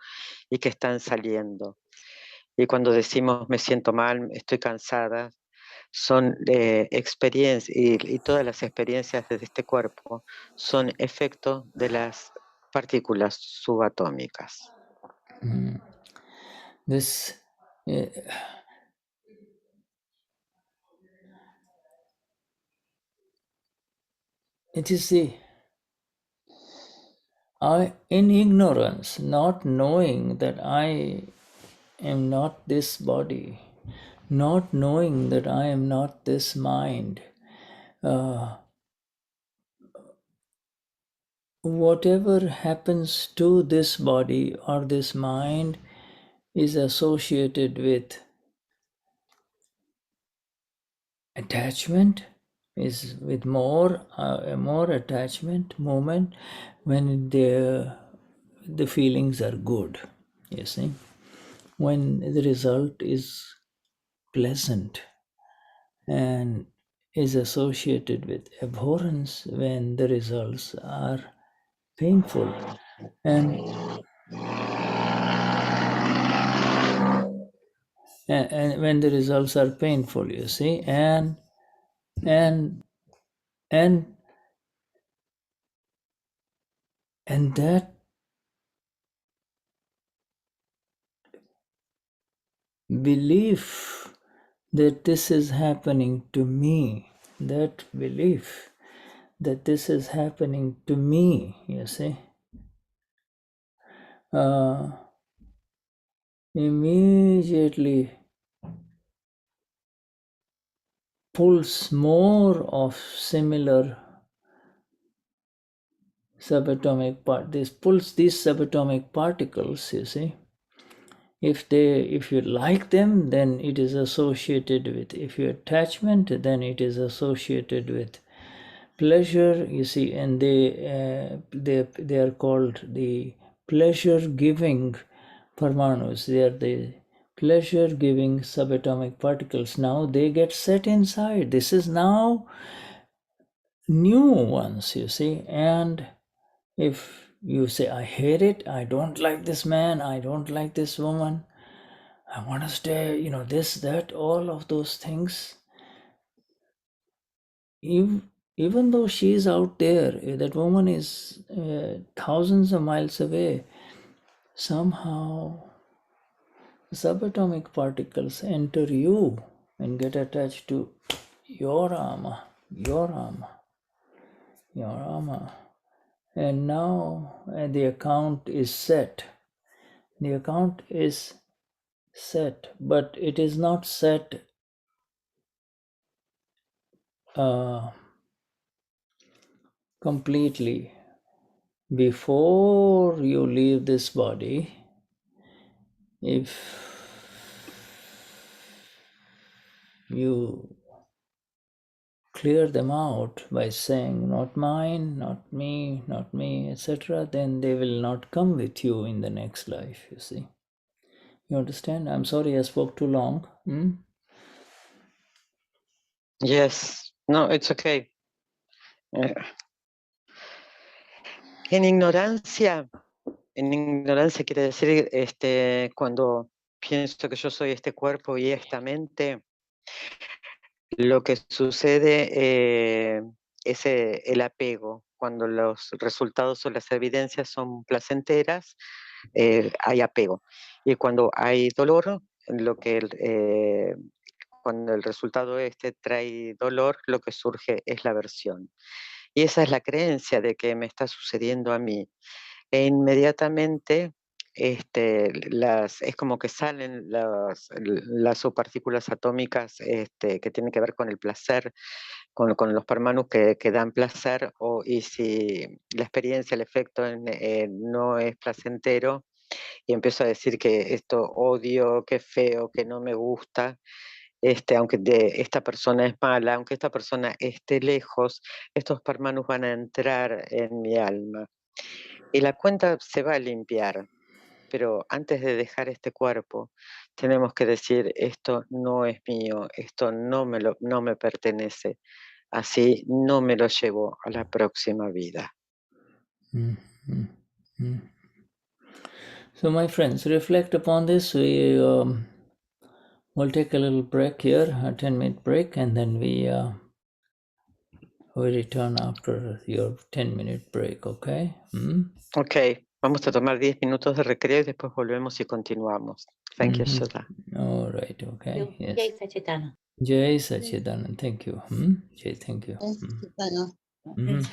y que están saliendo. Y cuando decimos me siento mal, estoy cansada, son experiencias, y todas las experiencias de este cuerpo son efecto de las partículas subatómicas. This it is in ignorance, not knowing that I am not this body, not knowing that I am not this mind, whatever happens to this body or this mind is associated with attachment, is with more attachment moment when the feelings are good, you see, when the result is pleasant, and is associated with abhorrence when the results are painful, and when the results are painful, you see, and and that belief that this is happening to me, that belief that this is happening to me, you see, immediately pulls more of similar subatomic part. This pulls these subatomic particles, you see. If you like them, then it is associated with, if you attachment, then it is associated with pleasure, you see. And they are called the pleasure giving parmanus. They are the pleasure giving subatomic particles. Now they get set inside. This is now new ones, you see. And if you say, I hate it, I don't like this man, I don't like this woman, I want to stay, this, that, all of those things, even though she is out there, that woman is thousands of miles away, somehow subatomic particles enter you and get attached to your armor, your armor, your armor. And now the account is set. The account is set, but it is not set completely. Before you leave this body, if you clear them out by saying, not mine, not me, etc., then they will not come with you in the next life, you see. You understand? I'm sorry I spoke too long. Yes, no, it's okay. En ignorancia quiere decir cuando pienso que yo soy este cuerpo y esta mente, lo que sucede es el apego. Cuando los resultados o las evidencias son placenteras, hay apego. Y cuando hay dolor, cuando el resultado trae dolor, lo que surge es la aversión. Y esa es la creencia de que me está sucediendo a mí. E inmediatamente es como que salen las subpartículas atómicas que tienen que ver con el placer, con los parmanus que dan placer, y si la experiencia, el efecto no es placentero, y empiezo a decir que esto odio, que feo, que no me gusta, aunque esta persona es mala, aunque esta persona esté lejos, estos parmanus van a entrar en mi alma. Y la cuenta se va a limpiar, pero antes de dejar este cuerpo, tenemos que decir, esto no es mío, esto no me pertenece, así no me lo llevo a la próxima vida. So my friends, reflect upon this. We'll take a little break here, a 10-minute break, and then we return after your 10-minute break, okay? Ok, vamos a tomar 10 minutos de recreo y después volvemos y continuamos. Thank you, Shuddha. All right, okay. Yes. Jai Sachidanand. Jai Sachidanand. Thank you. Jai, thank you. Jai Sachidanand.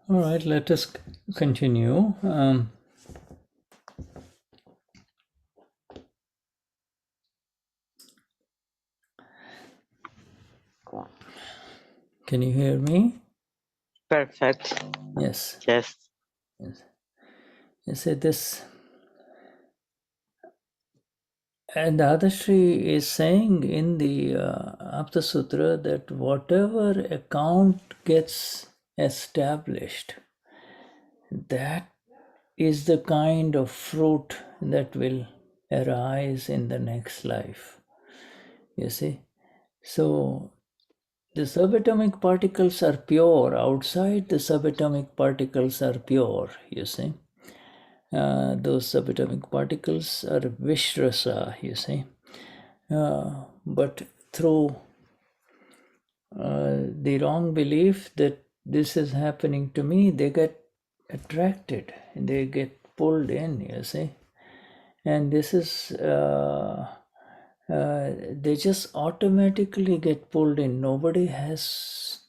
All right, let us continue. Can you hear me? Perfect. Yes. Yes. Yes. You said this, and Dadashri is saying in the Aptasutra that whatever account gets established, that is the kind of fruit that will arise in the next life. You see? So the subatomic particles are pure. Outside, the subatomic particles are pure, you see. Those subatomic particles are vishrasa, you see. But through the wrong belief that this is happening to me, they get attracted, they get pulled in, you see. And this is, they just automatically get pulled in. Nobody has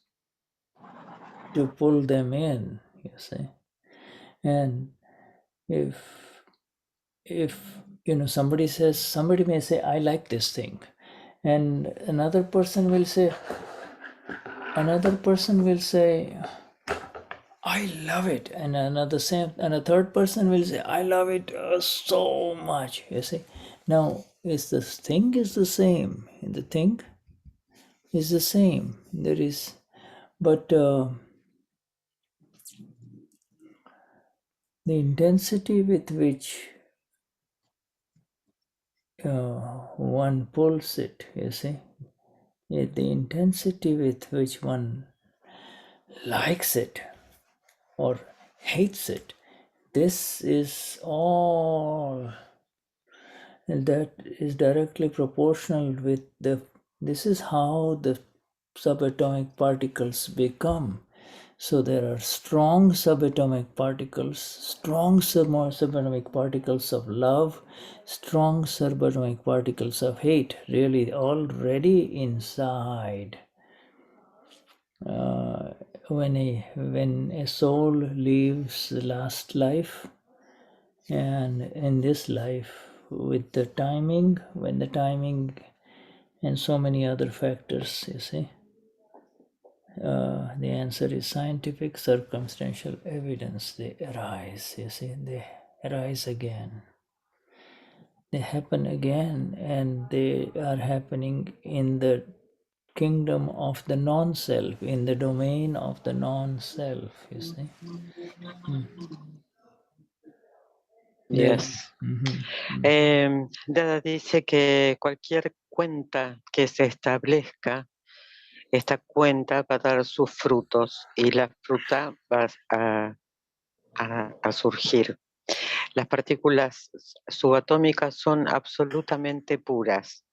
to pull them in, you see. And if somebody may say, I like this thing, and another person will say, I love it, and a third person will say, I love it so much, you see. Now, is the thing is the same, the thing is the same, there is, but the intensity with which one pulls it, you see, the intensity with which one likes it or hates it, this is all that is directly proportional with this is how the subatomic particles become. So there are strong subatomic particles, strong subatomic particles of love, strong subatomic particles of hate, really already inside. When a soul leaves the last life, and in this life, with the timing, when the timing and so many other factors, you see, the answer is scientific, circumstantial evidence. They arise, you see, they arise again. They happen again, and they are happening in the kingdom of the non-self, in the domain of the non-self, you see. Yes. Dada dice que cualquier cuenta que se establezca, esta cuenta va a dar sus frutos y la fruta va a surgir. Las partículas subatómicas son absolutamente puras,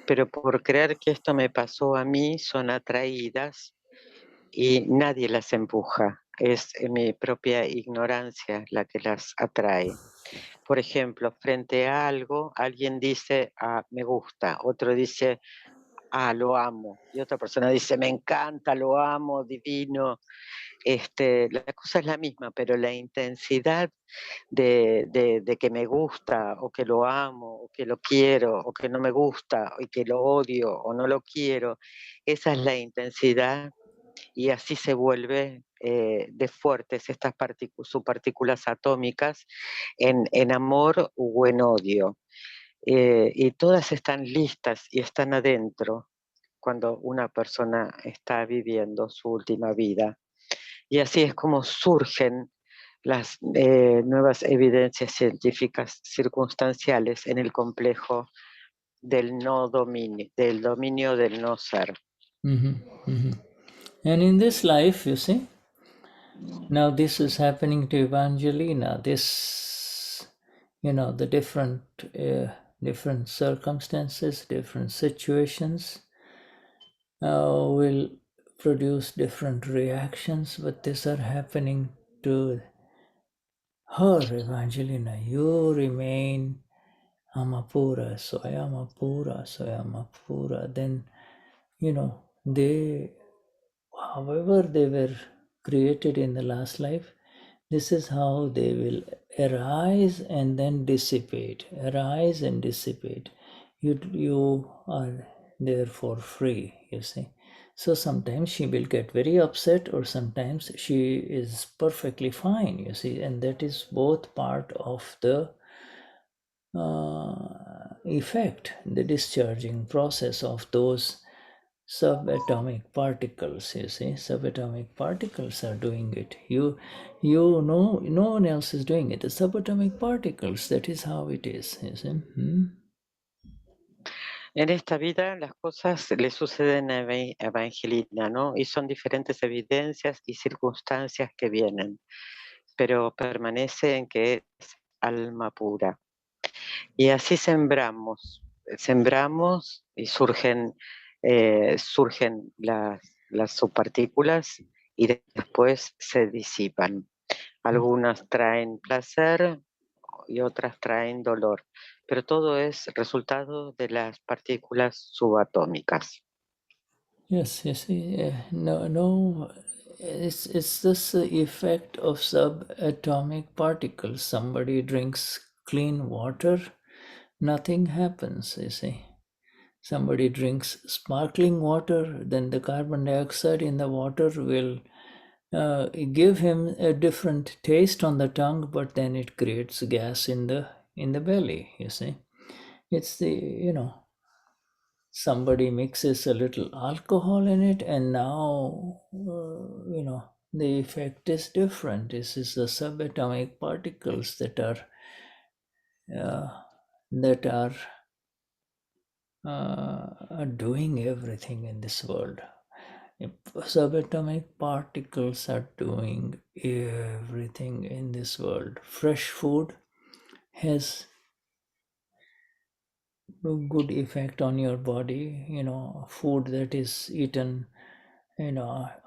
pero por creer que esto me pasó a mí, son atraídas y nadie las empuja. Es mi propia ignorancia la que las atrae. Por ejemplo, frente a algo, alguien dice, me gusta, otro dice, lo amo, y otra persona dice, me encanta, lo amo, divino. La cosa es la misma, pero la intensidad de que me gusta, o que lo amo, o que lo quiero, o que no me gusta, y que lo odio, o no lo quiero, esa es la intensidad, y así se vuelve de fuertes estas subpartículas atómicas en amor o en odio. Y todas están listas y están adentro cuando una persona está viviendo su última vida. Y así es como surgen las nuevas evidencias científicas circunstanciales en el complejo del no dominio, del dominio del no ser. And in this life, you see, now this is happening to Evangelina. This, the different circumstances, different situations will produce different reactions, but these are happening to her, Evangelina. You remain Amapura, so I am Apura, so I am Apura. Then, they, however they were created in the last life, this is how they will arise and then dissipate, arise and dissipate. You are therefore free, you see. So sometimes she will get very upset, or sometimes she is perfectly fine, you see, and that is both part of the effect, the discharging process of those subatomic particles. You see, subatomic particles are doing it. You know, no one else is doing it. The subatomic particles, that is how it is. You see. En esta vida las cosas le suceden a Evangelina, ¿no? Y son diferentes evidencias y circunstancias que vienen, pero permanece en que es alma pura. Y así sembramos y surgen las subpartículas y después se disipan. Algunas traen placer y otras traen dolor, pero todo es resultado de las partículas subatómicas. Yes, you see, no, it's just the effect of subatomic particles. Somebody drinks clean water, nothing happens, you see. Somebody drinks sparkling water, then the carbon dioxide in the water will give him a different taste on the tongue, but then it creates gas in the belly, you see. It's the, somebody mixes a little alcohol in it, and now, the effect is different. This is the subatomic particles that are doing everything in this world. Subatomic particles are doing everything in this world. Fresh food has a good effect on your body. Food that is eaten,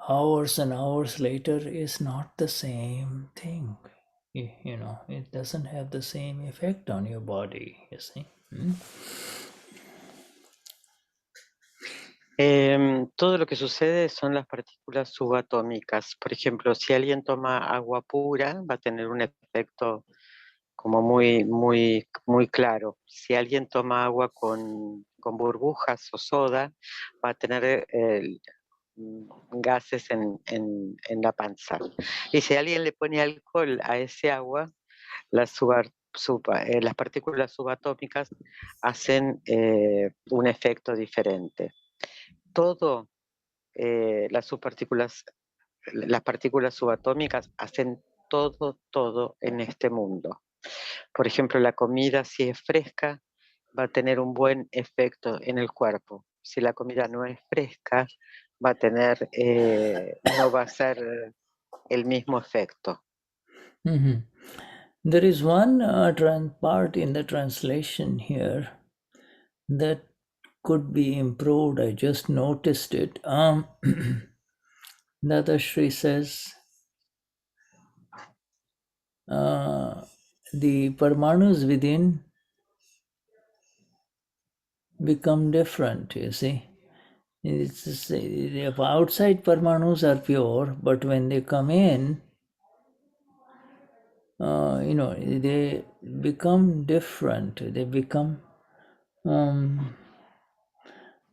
hours and hours later is not the same thing. It doesn't have the same effect on your body, you see. Todo lo que sucede son las partículas subatómicas. Por ejemplo, si alguien toma agua pura, va a tener un efecto como muy, muy, muy claro. Si alguien toma agua con burbujas o soda, va a tener gases en la panza. Y si alguien le pone alcohol a ese agua, las partículas subatómicas hacen un efecto diferente. Todo, las partículas subatómicas hacen todo en este mundo. Por ejemplo, la comida, si es fresca, va a tener un buen efecto en el cuerpo. Si la comida no es fresca, no va a ser el mismo efecto. Mm-hmm. There is one part in the translation here that could be improved. I just noticed it. Dadashri says the Parmanus within become different, you see. The outside Parmanus are pure, but when they come in, they become different. They become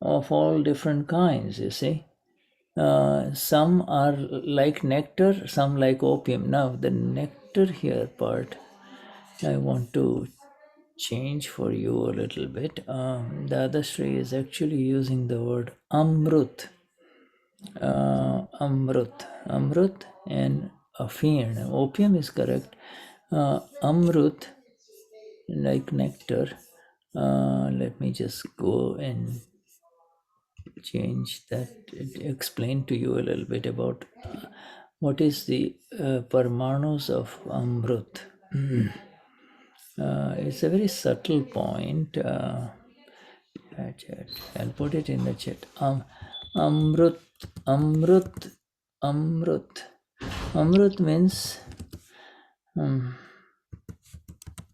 of all different kinds, you see. Some are like nectar, some like opium. Now, the nectar here part, I want to change for you a little bit. Dadashri is actually using the word amrut. Amrut and afin. Opium is correct. Amrut, like nectar. Let me just go and change that, explain to you a little bit about what is the Parmanus of Amrut. It's a very subtle point. I'll put it in the chat. Amrut means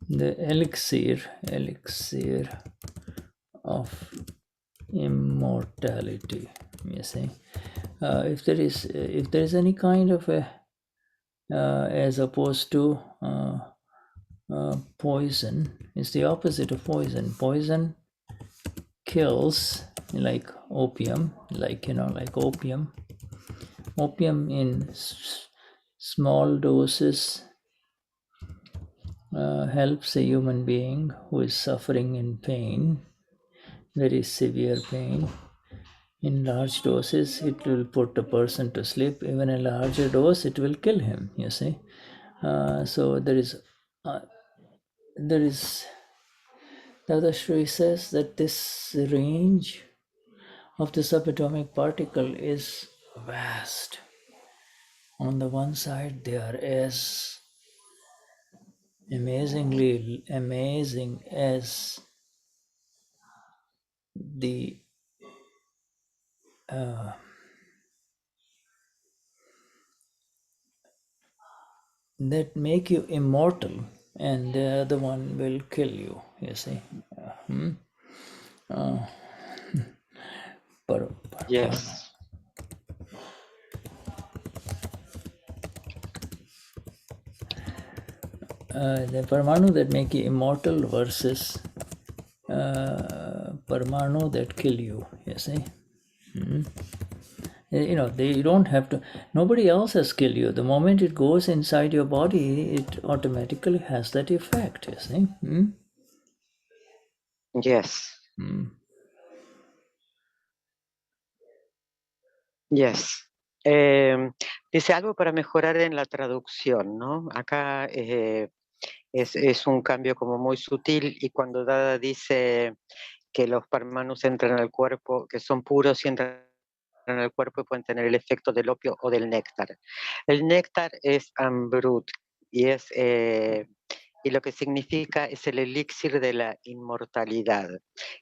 the elixir of immortality, you see. if there is any kind of a as opposed to poison, is the opposite of poison. Poison kills, like opium, like opium. Opium in small doses helps a human being who is suffering in pain, very severe pain. In large doses, it will put a person to sleep. Even a larger dose, it will kill him, you see. So there is, Dadashri says that this range of the subatomic particle is vast. On the one side, they are as amazingly amazing as the that make you immortal, and the other one will kill you, you see. Yes. The Parmanu that make you immortal versus Parmanu that kill you, you see. They don't have to, nobody else has killed you. The moment it goes inside your body, it automatically has that effect, you see. Yes. Yes. Dice algo para mejorar en la traducción, ¿no? Acá es un cambio como muy sutil, y cuando Dada dice que los parmanus entran al cuerpo, que son puros y entran en el cuerpo y pueden tener el efecto del opio o del néctar. El néctar es ambrut y y lo que significa es el elixir de la inmortalidad,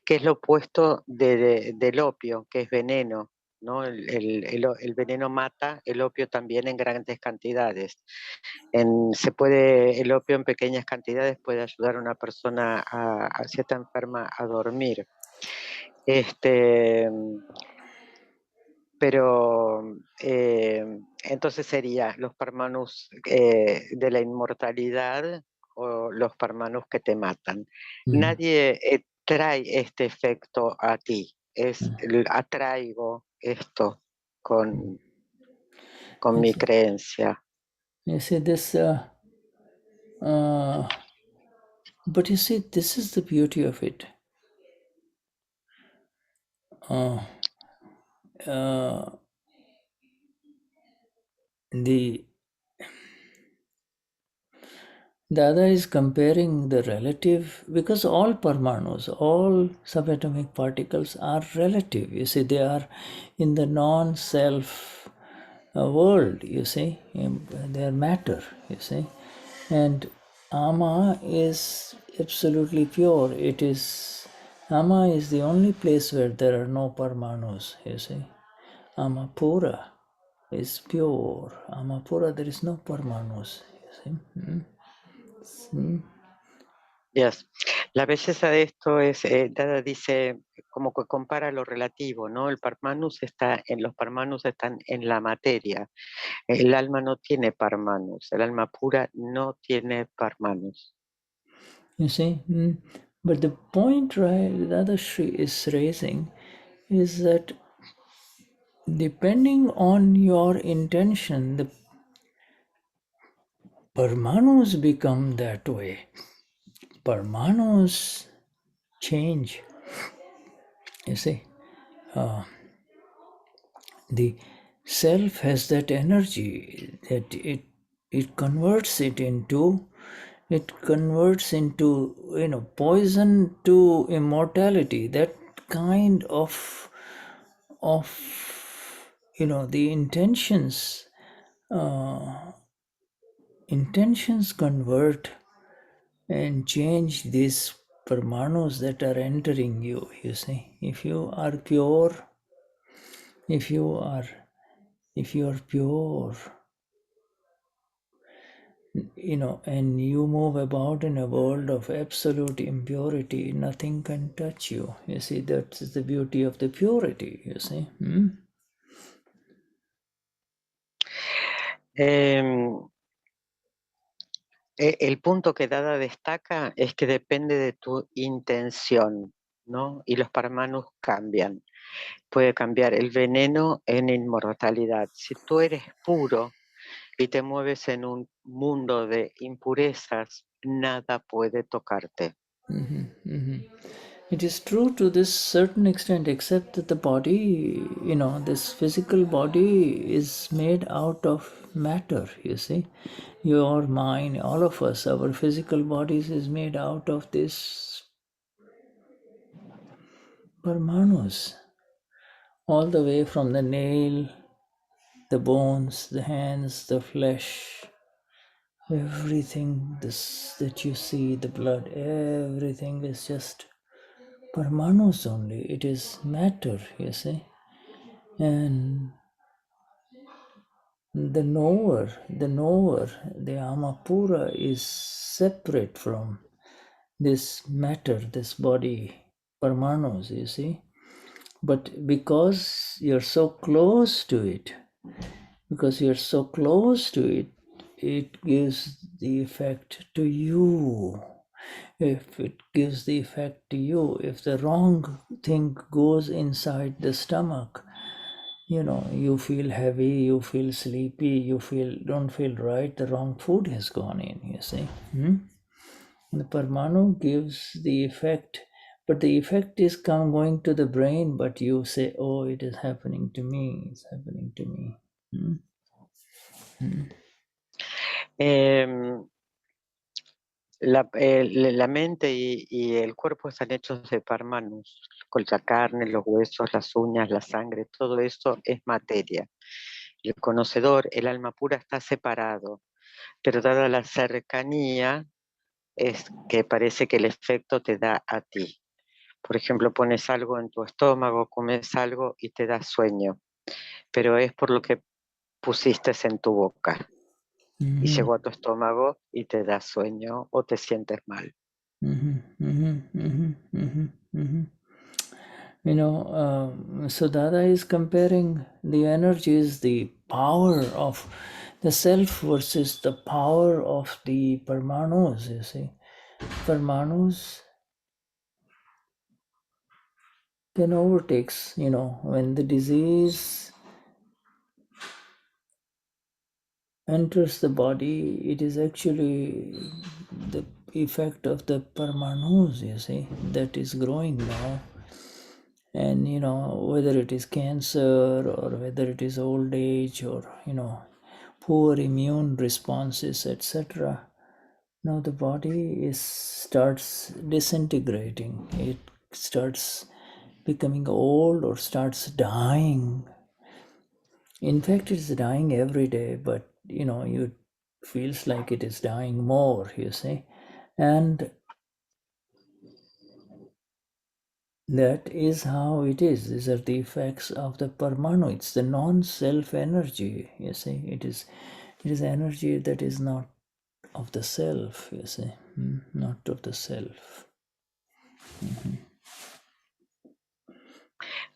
que es lo opuesto del opio, que es veneno, ¿no? El veneno mata, el opio también en grandes cantidades. El opio en pequeñas cantidades puede ayudar a una persona, si está enferma, a dormir. Pero entonces sería los parmanus de la inmortalidad o los parmanus que te matan. Nadie trae este efecto a ti, atraigo esto con mi creencia. You see this, but you see, this is the beauty of it. The other is comparing the relative, because all parmanus, all subatomic particles are relative. You see, they are in the non-self world, you see, they are matter, you see. And Ama is absolutely pure. Ama is the only place where there are no parmanus, you see. Ama Pura is pure. Ama Pura, there is no parmanus, you see. Yes. La belleza de esto es, Dada dice, como que compara lo relativo, ¿no? Los parmanus están en la materia. El alma no tiene parmanus, el alma pura no tiene parmanus. You see, but the point, right, Dadashri is raising is that depending on your intention, the Parmanus become that way. Parmanus change. You see, the self has that energy that it converts into poison to immortality. That kind of the intentions convert and change these parmanus that are entering you. You see, if you are pure, and you move about in a world of absolute impurity, nothing can touch you. You see, that's the beauty of the purity, you see. El punto que Dada destaca es que depende de tu intención, ¿no? Y los parmanus cambian. Puede cambiar el veneno en inmortalidad. Si tú eres puro y te mueves en un mundo de impurezas, nada puede tocarte. It is true to this certain extent, except that the body, this physical body is made out of matter, you see. Your mind, all of us, our physical bodies is made out of this parmanus, all the way from the nail, the bones, the hands, the flesh, everything this that you see, the blood, everything is just parmanus only. It is matter, you see. And the knower, the Amapura is separate from this matter, this body, parmanus, you see. But because you're so close to it, it gives the effect to you. If it gives the effect to you, if the wrong thing goes inside the stomach, you feel heavy, you feel sleepy, don't feel right, the wrong food has gone in, you see. The parmanu gives the effect, but the effect is going to the brain, but you say, oh, it is happening to me, it's happening to me. La mente y el cuerpo están hechos de parmanus, con la carne, los huesos, las uñas, la sangre, todo eso es materia. El conocedor, el alma pura, está separado, pero dada la cercanía, es que parece que el efecto te da a ti. Por ejemplo, pones algo en tu estómago, comes algo y te da sueño, pero es por lo que pusiste en tu boca. Y llegó a tu estómago y te da sueño o te sientes mal. So Dada is comparing the energies, the power of the self versus the power of the parmanus, you see. Parmanus can overtakes, when the disease enters the body, it is actually the effect of the parmanus, you see, that is growing now. And whether it is cancer or whether it is old age or poor immune responses, etc., now the body starts disintegrating, it starts becoming old or starts dying. In fact, it's dying every day, but it feels like it is dying more, you see. And that is how it is. These are the effects of the parmanu. It's the non-self energy, you see. It is energy that is not of the self, you see. Not of the self.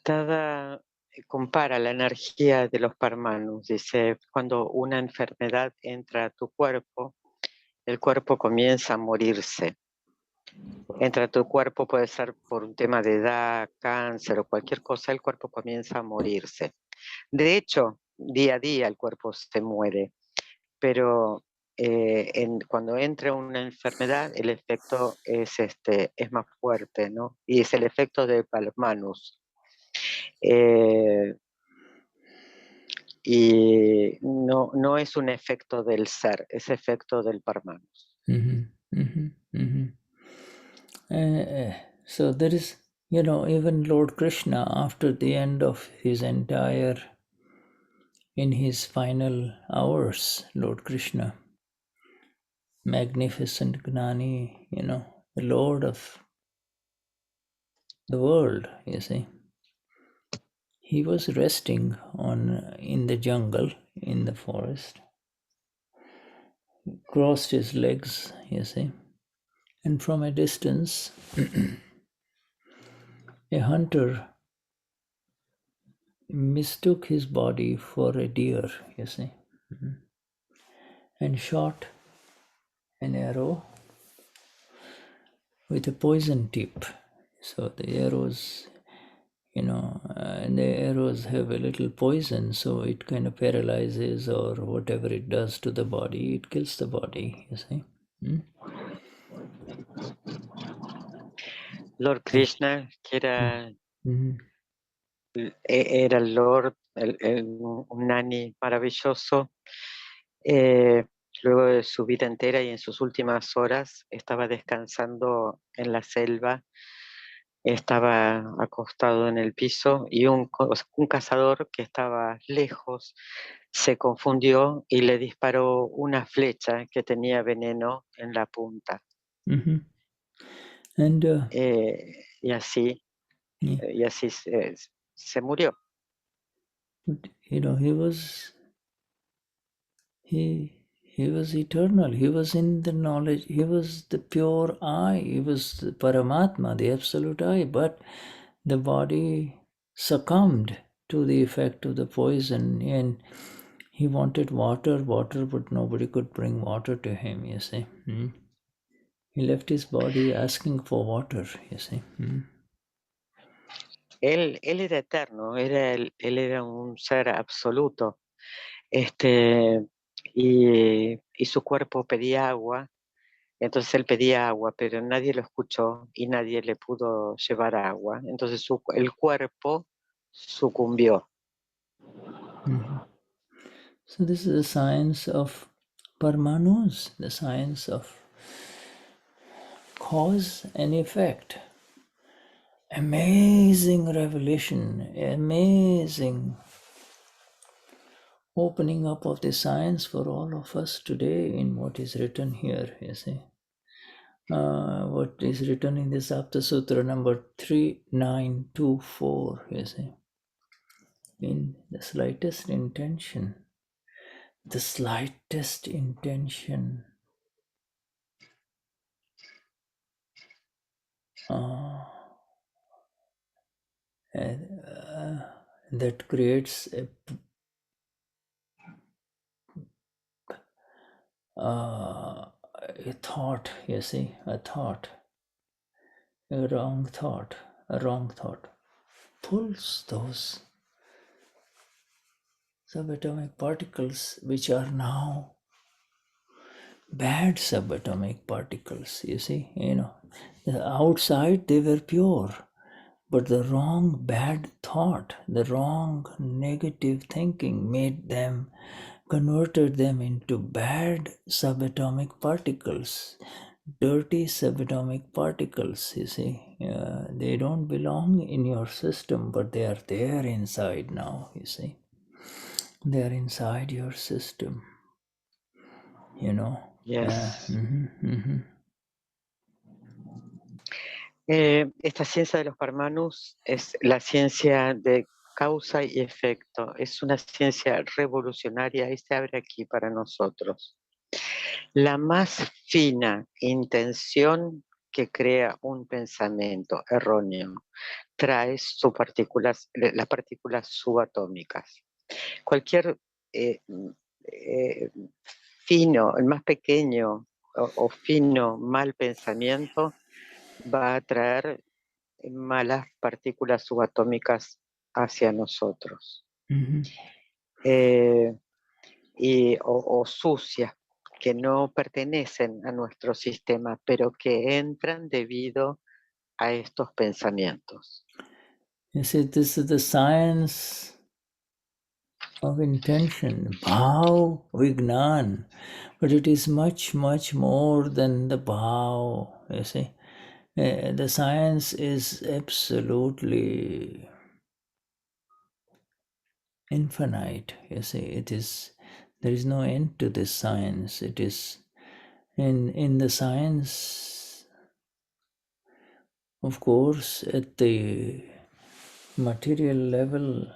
Dada compara la energía de los parmanus. Dice, cuando una enfermedad entra a tu cuerpo, el cuerpo comienza a morirse. Entra a tu cuerpo, puede ser por un tema de edad, cáncer o cualquier cosa, el cuerpo comienza a morirse. De hecho, día a día el cuerpo se muere, pero cuando entra una enfermedad, el efecto es más fuerte, ¿no? Y es el efecto de parmanus. Y no es un efecto del ser, es efecto del parmanus. So there is, even Lord Krishna, after the end of his in his final hours, Lord Krishna, magnificent Gnani, the Lord of the world, you see. He was resting in the jungle, in the forest, crossed his legs, you see, and from a distance, a hunter mistook his body for a deer, you see. and shot an arrow with a poison tip. So the arrows, and the arrows have a little poison, so it kind of paralyzes or whatever it does to the body, it kills the body, you see. Lord Krishna, que era, Mm-hmm. era el Lord, un Gnani maravilloso, luego de su vida entera y en sus últimas horas estaba descansando en la selva, estaba acostado en el piso y un cazador que estaba lejos se confundió y le disparó una flecha que tenía veneno en la punta. Mm-hmm. And Y así se murió. He was eternal. He was in the knowledge. He was the pure I. He was the Paramatma, the absolute I. But the body succumbed to the effect of the poison, and he wanted water, but nobody could bring water to him, you see. He left his body asking for water, you see. Él era eterno, él era un ser absoluto. Y su cuerpo pedía agua, entonces él pedía agua, pero nadie lo escuchó y nadie le pudo llevar agua. Entonces el cuerpo sucumbió. So this is the science of Parmanus, the science of cause and effect. Amazing revelation, amazing opening up of the science for all of us today in what is written here, you see. What is written in this Aptasutra number 3924, you see. In the slightest intention, that creates a thought, you see, a wrong thought pulls those subatomic particles, which are now bad subatomic particles, you see. The outside they were pure, but the wrong bad thought, the wrong negative thinking converted them into bad subatomic particles, dirty subatomic particles, you see. They don't belong in your system, but they are there inside now, you see. They are inside your system, Yes. Esta ciencia de los Parmanus es la ciencia de causa y efecto. Es una ciencia revolucionaria y se abre aquí para nosotros. La más fina intención que crea un pensamiento erróneo trae las partículas subatómicas. Cualquier fino, el más pequeño o fino mal pensamiento va a traer malas partículas subatómicas hacia nosotros. O sucias, que no pertenecen a nuestro sistema, pero que entran debido a estos pensamientos. You see, this is the science of intention, bhav vignan, but it is much, much more than the bhav, you see. The science is absolutely infinite, you see. There is no end to this science. It is in the science, of course, at the material level,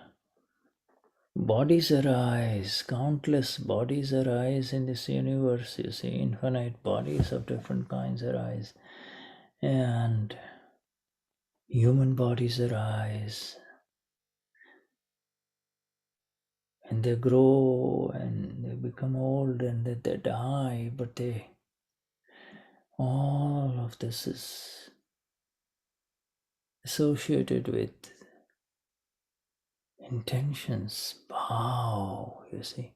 bodies arise, countless bodies arise in this universe, you see, infinite bodies of different kinds arise, and human bodies arise. and they grow and they become old and they die, but all of this is associated with intentions, bow, you see,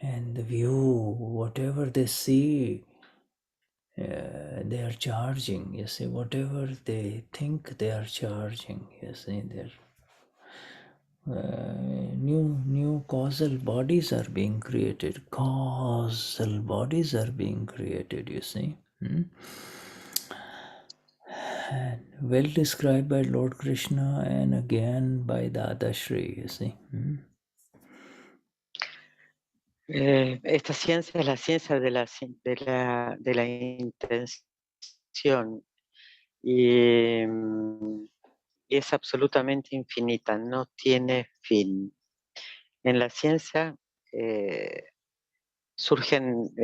and the view, whatever they see, they are charging, you see, whatever they think they are charging, you see, they're new causal bodies are being created. Causal bodies are being created, you see. And well described by Lord Krishna and again by Dadashri, you see. Esta ciencia es la ciencia de la intención y es absolutamente infinita, no tiene fin. En la ciencia surgen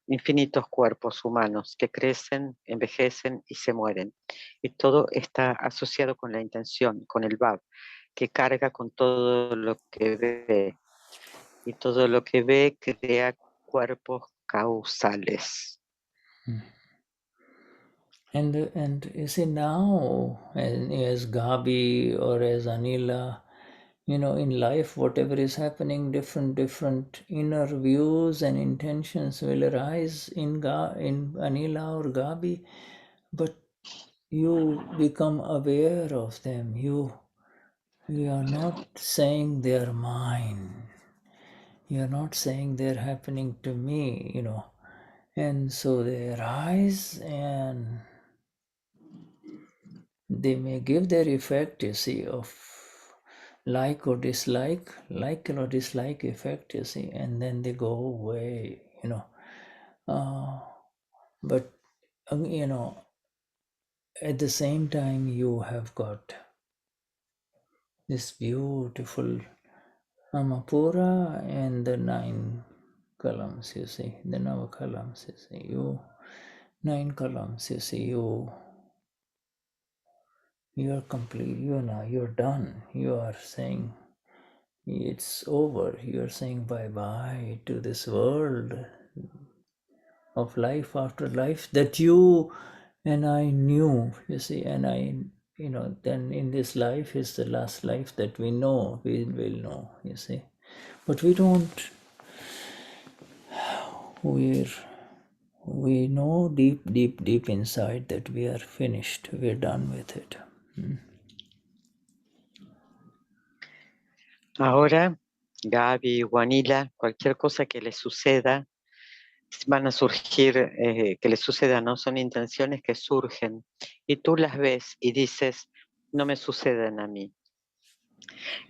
infinitos cuerpos humanos que crecen, envejecen y se mueren. Y todo está asociado con la intención, con el Vav, que carga con todo lo que ve. Y todo lo que ve crea cuerpos causales. And you see now, as Gabi or as Anila, you know, in life, whatever is happening, different inner views and intentions will arise in Anila or Gabi, but you become aware of them. You are not saying they are mine. You are not saying they're happening to me, you know. And so they arise and they may give their effect, you see, of like or dislike effect, you see, and then they go away, you know. But, you know, at the same time, you have got this beautiful Amapura and the 9 columns, you see, the Nava columns, you see, 9 columns, you see, you are complete, you know, you're done. You are saying it's over. You're saying bye-bye to this world of life after life that you and I knew, you see, and I, you know, then in this life is the last life that we know, we will know, you see. But we don't, we know deep inside that we are finished, we're done with it. Ahora, Gaby, Juanila, cualquier cosa que les suceda, van a surgir, que les suceda, ¿no? Son intenciones que surgen y tú las ves y dices, no me suceden a mí.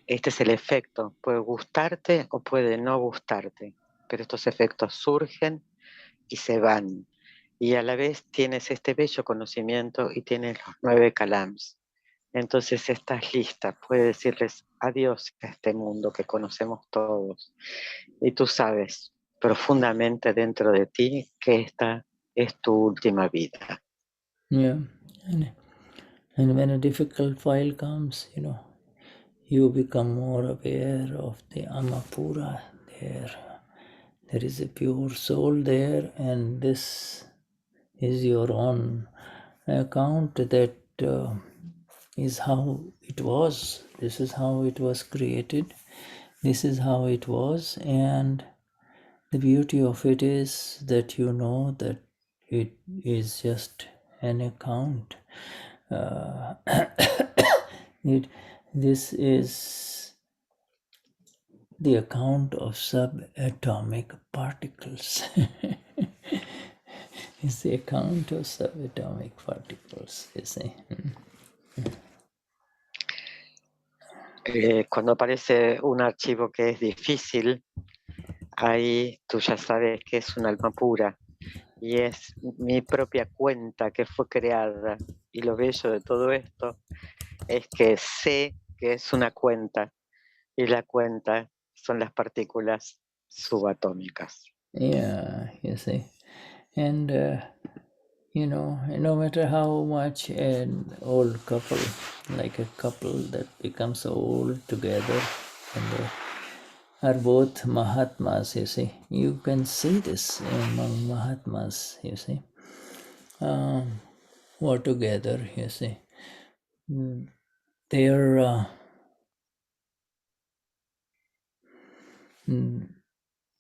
Este es el efecto, puede gustarte o puede no gustarte, pero estos efectos surgen y se van. Y a la vez tienes este bello conocimiento y tienes los 9 kalams. Entonces estás lista, puedes decirles adiós a este mundo que conocemos todos. Y tú sabes profundamente dentro de ti que esta es tu última vida. Yeah, and when a difficult file comes, you know, you become more aware of the Amapura there. There is a pure soul there, and this is your own account that is how it was. This is how it was created. This is how it was, and the beauty of it is that you know that it is just an account. This is the account of subatomic particles. It's the account of subatomic particles, you see. Cuando aparece un archivo que es difícil, ahí tú ya sabes que es un alma pura y es mi propia cuenta que fue creada. Y lo bello de todo esto es que sé que es una cuenta y la cuenta son las partículas subatómicas. Yeah, you see. And, you know, no matter how much an old couple, like a couple that becomes old together, and are both Mahatmas, you see. You can see this among Mahatmas, you see. Were together, you see. They're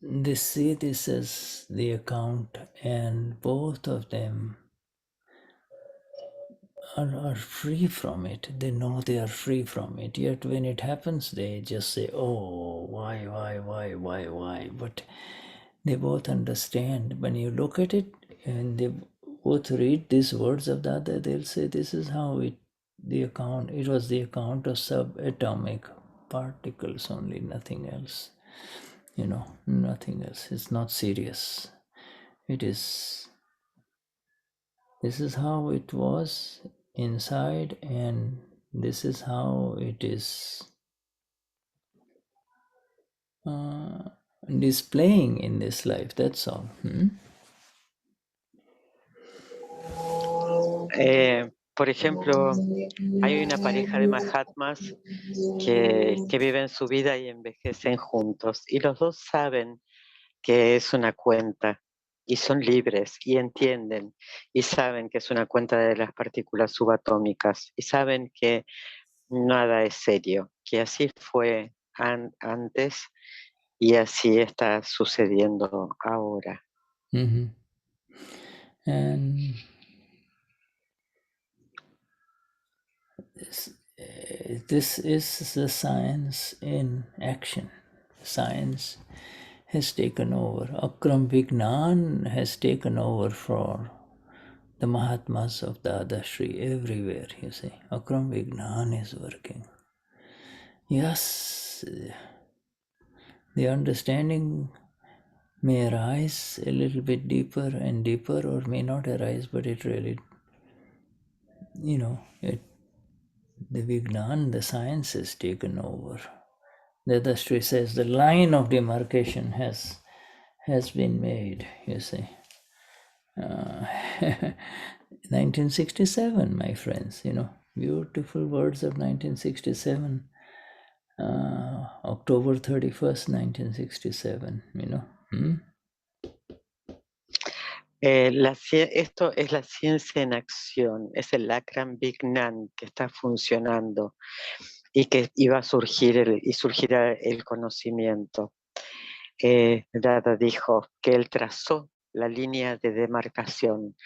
they see this as the account, and both of them are free from it. They know they are free from it. Yet when it happens, they just say, oh, why? But they both understand. When you look at it and they both read these words of the other, they'll say, this is how it was the account of subatomic particles only, nothing else. Nothing else. It's not serious. This is how it was inside, and this is how it is displaying in this life. That's all. Por ejemplo, hay una pareja de Mahatmas que viven su vida y envejecen juntos, y los dos saben que es una cuenta, y son libres, y entienden, y saben que es una cuenta de las partículas subatómicas, y saben que nada es serio, que así fue antes y así está sucediendo ahora. And this is the science in action. Science has taken over. Akram Vignan has taken over for the Mahatmas of Dadashri everywhere, you see. Akram Vignan is working. Yes, the understanding may arise a little bit deeper and deeper, or may not arise, but it really, the Vignan, the science has taken over. The Dadashri says the line of demarcation has been made, you see. 1967, my friends, beautiful words of 1967, October 31st, 1967, Esto es la ciencia en acción, es el Akram Vignan que está funcionando y que iba a surgirá el conocimiento. Dada dijo que él trazó la línea de demarcación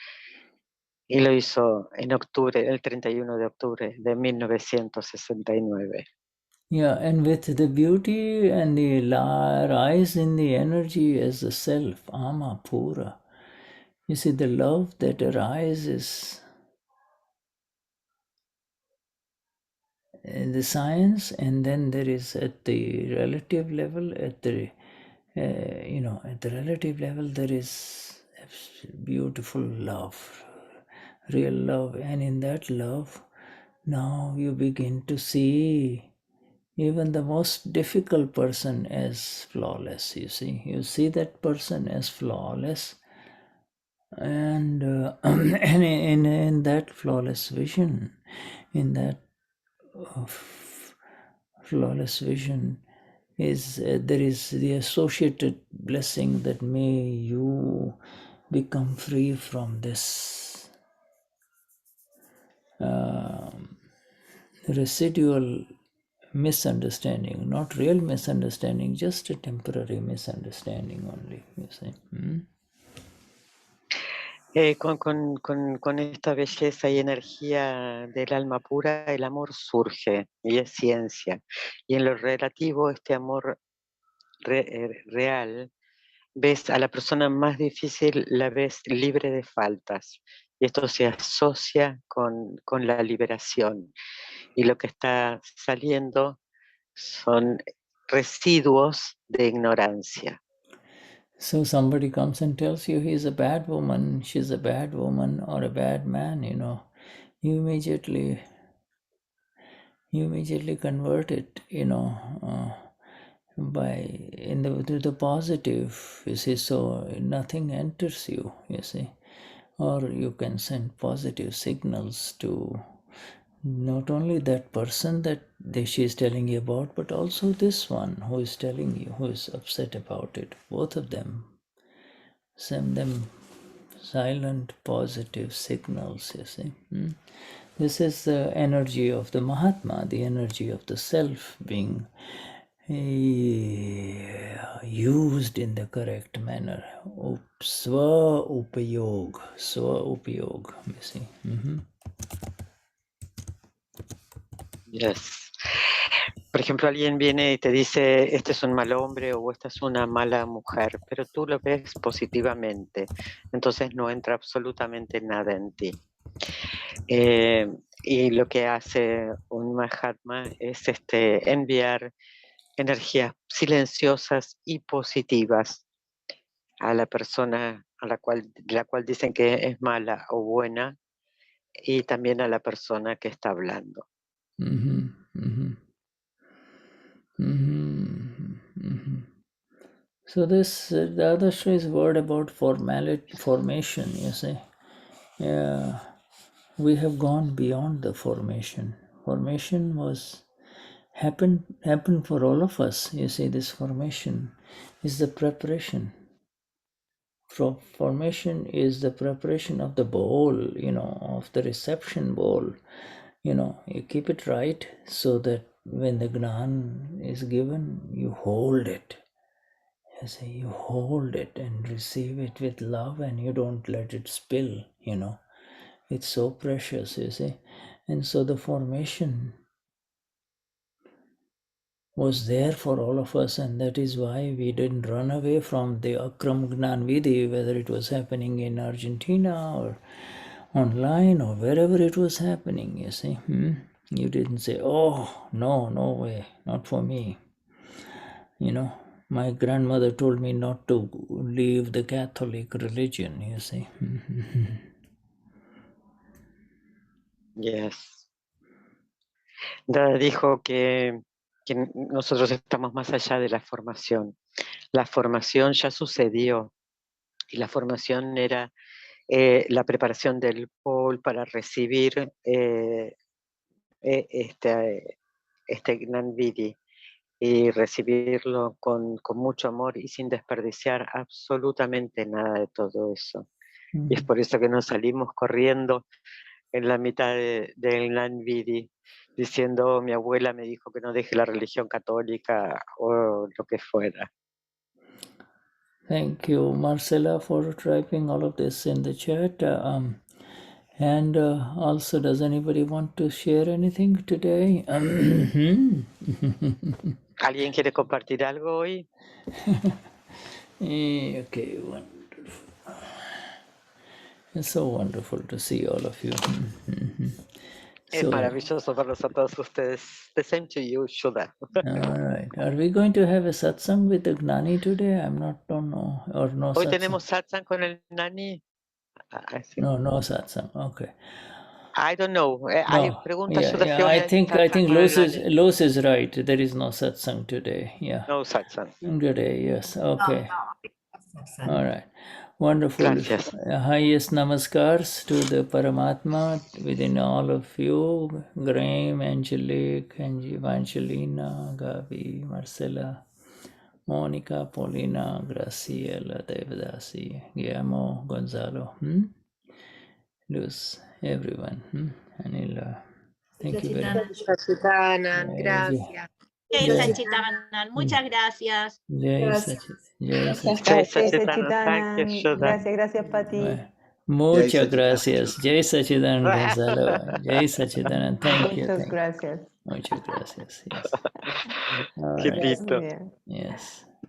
y lo hizo en octubre, el 31 de octubre de 1969. Yeah, and with the beauty and the rise in the energy as the self, Ama Pura. You see, the love that arises in the science, and then there is at the relative level, at the relative level, there is beautiful love, real love, and in that love, now you begin to see even the most difficult person as flawless. You see that person as flawless, and and in that flawless vision, in that flawless vision is there is the associated blessing that may you become free from this residual misunderstanding, not real misunderstanding, just a temporary misunderstanding only, you see. Con esta belleza y energía del alma pura, el amor surge y es ciencia. Y en lo relativo, este amor real, ves a la persona más difícil, la ves libre de faltas. Y esto se asocia con la liberación. Y lo que está saliendo son residuos de ignorancia. So somebody comes and tells you he's a bad woman, she's a bad woman, or a bad man, you immediately convert it, to the positive, you see, so nothing enters you, you see. Or you can send positive signals to not only that person that she is telling you about, but also this one who is telling you, who is upset about it. Both of them send them silent positive signals, you see. This is the energy of the Mahatma, the energy of the self being used in the correct manner. Swa-upayog, you see. Yes. Por ejemplo, alguien viene y te dice, este es un mal hombre o esta es una mala mujer, pero tú lo ves positivamente, entonces no entra absolutamente nada en ti. Y lo que hace un Mahatma es enviar energías silenciosas y positivas a la persona la cual dicen que es mala o buena, y también a la persona que está hablando. So this Dadashri is word about formation, you see. We have gone beyond the formation. Formation happened for all of us. You see, this formation is the preparation. Formation is the preparation of the bowl, of the reception bowl. You keep it right so that when the Gnan is given, you hold it. You see, you hold it and receive it with love, and you don't let it spill, It's so precious, you see. And so the formation was there for all of us, and that is why we didn't run away from the Akram Vignan Vidhi, whether it was happening in Argentina or online or wherever it was happening, you see. You didn't say, oh, no way, not for me. My grandmother told me not to leave the Catholic religion, you see. Yes. Dada dijo que nosotros estamos más allá de la formación. La formación ya sucedió, y la formación era la preparación del pol para recibir este Gnan Vidhi, y recibirlo con mucho amor y sin desperdiciar absolutamente nada de todo eso. Y es por eso que nos salimos corriendo en la mitad del Gnan Vidhi, diciendo, mi abuela me dijo que no deje la religión católica o lo que fuera. Thank you, Marcela, for typing all of this in the chat. And also, does anybody want to share anything today? ¿Alguien quiere compartir algo hoy? Okay, wonderful. It's so wonderful to see all of you. Es maravilloso verlos a todos ustedes. The same to you, Shuddha. All right. Are we going to have a satsang with the Gnani today? Don't know. Or no Hoy satsang? tenemos satsang con el Gnani. No satsang. Okay. I don't know. Hay preguntas, Yeah, I think Los is right. There is no satsang today. Yeah. No satsang. Today, yes. Okay. All right. Wonderful. Gracias. Highest namaskars to the Paramatma within all of you. Graham, Angelique, Evangelina, Gabi, Marcela, Monica, Paulina, Graciela, Devdasi, Guillermo, Gonzalo, Luz, everyone. Anila. Thank you very much. Gracias. Sachitanan, muchas gracias. Jai Sachitanan. Gracias, Pati. Muchas gracias. Jai Sachidanan Gonzalo. Jai Sachidanan. Thank you. Muchas gracias. Muchas gracias. Yes. Qué lindo. Yes.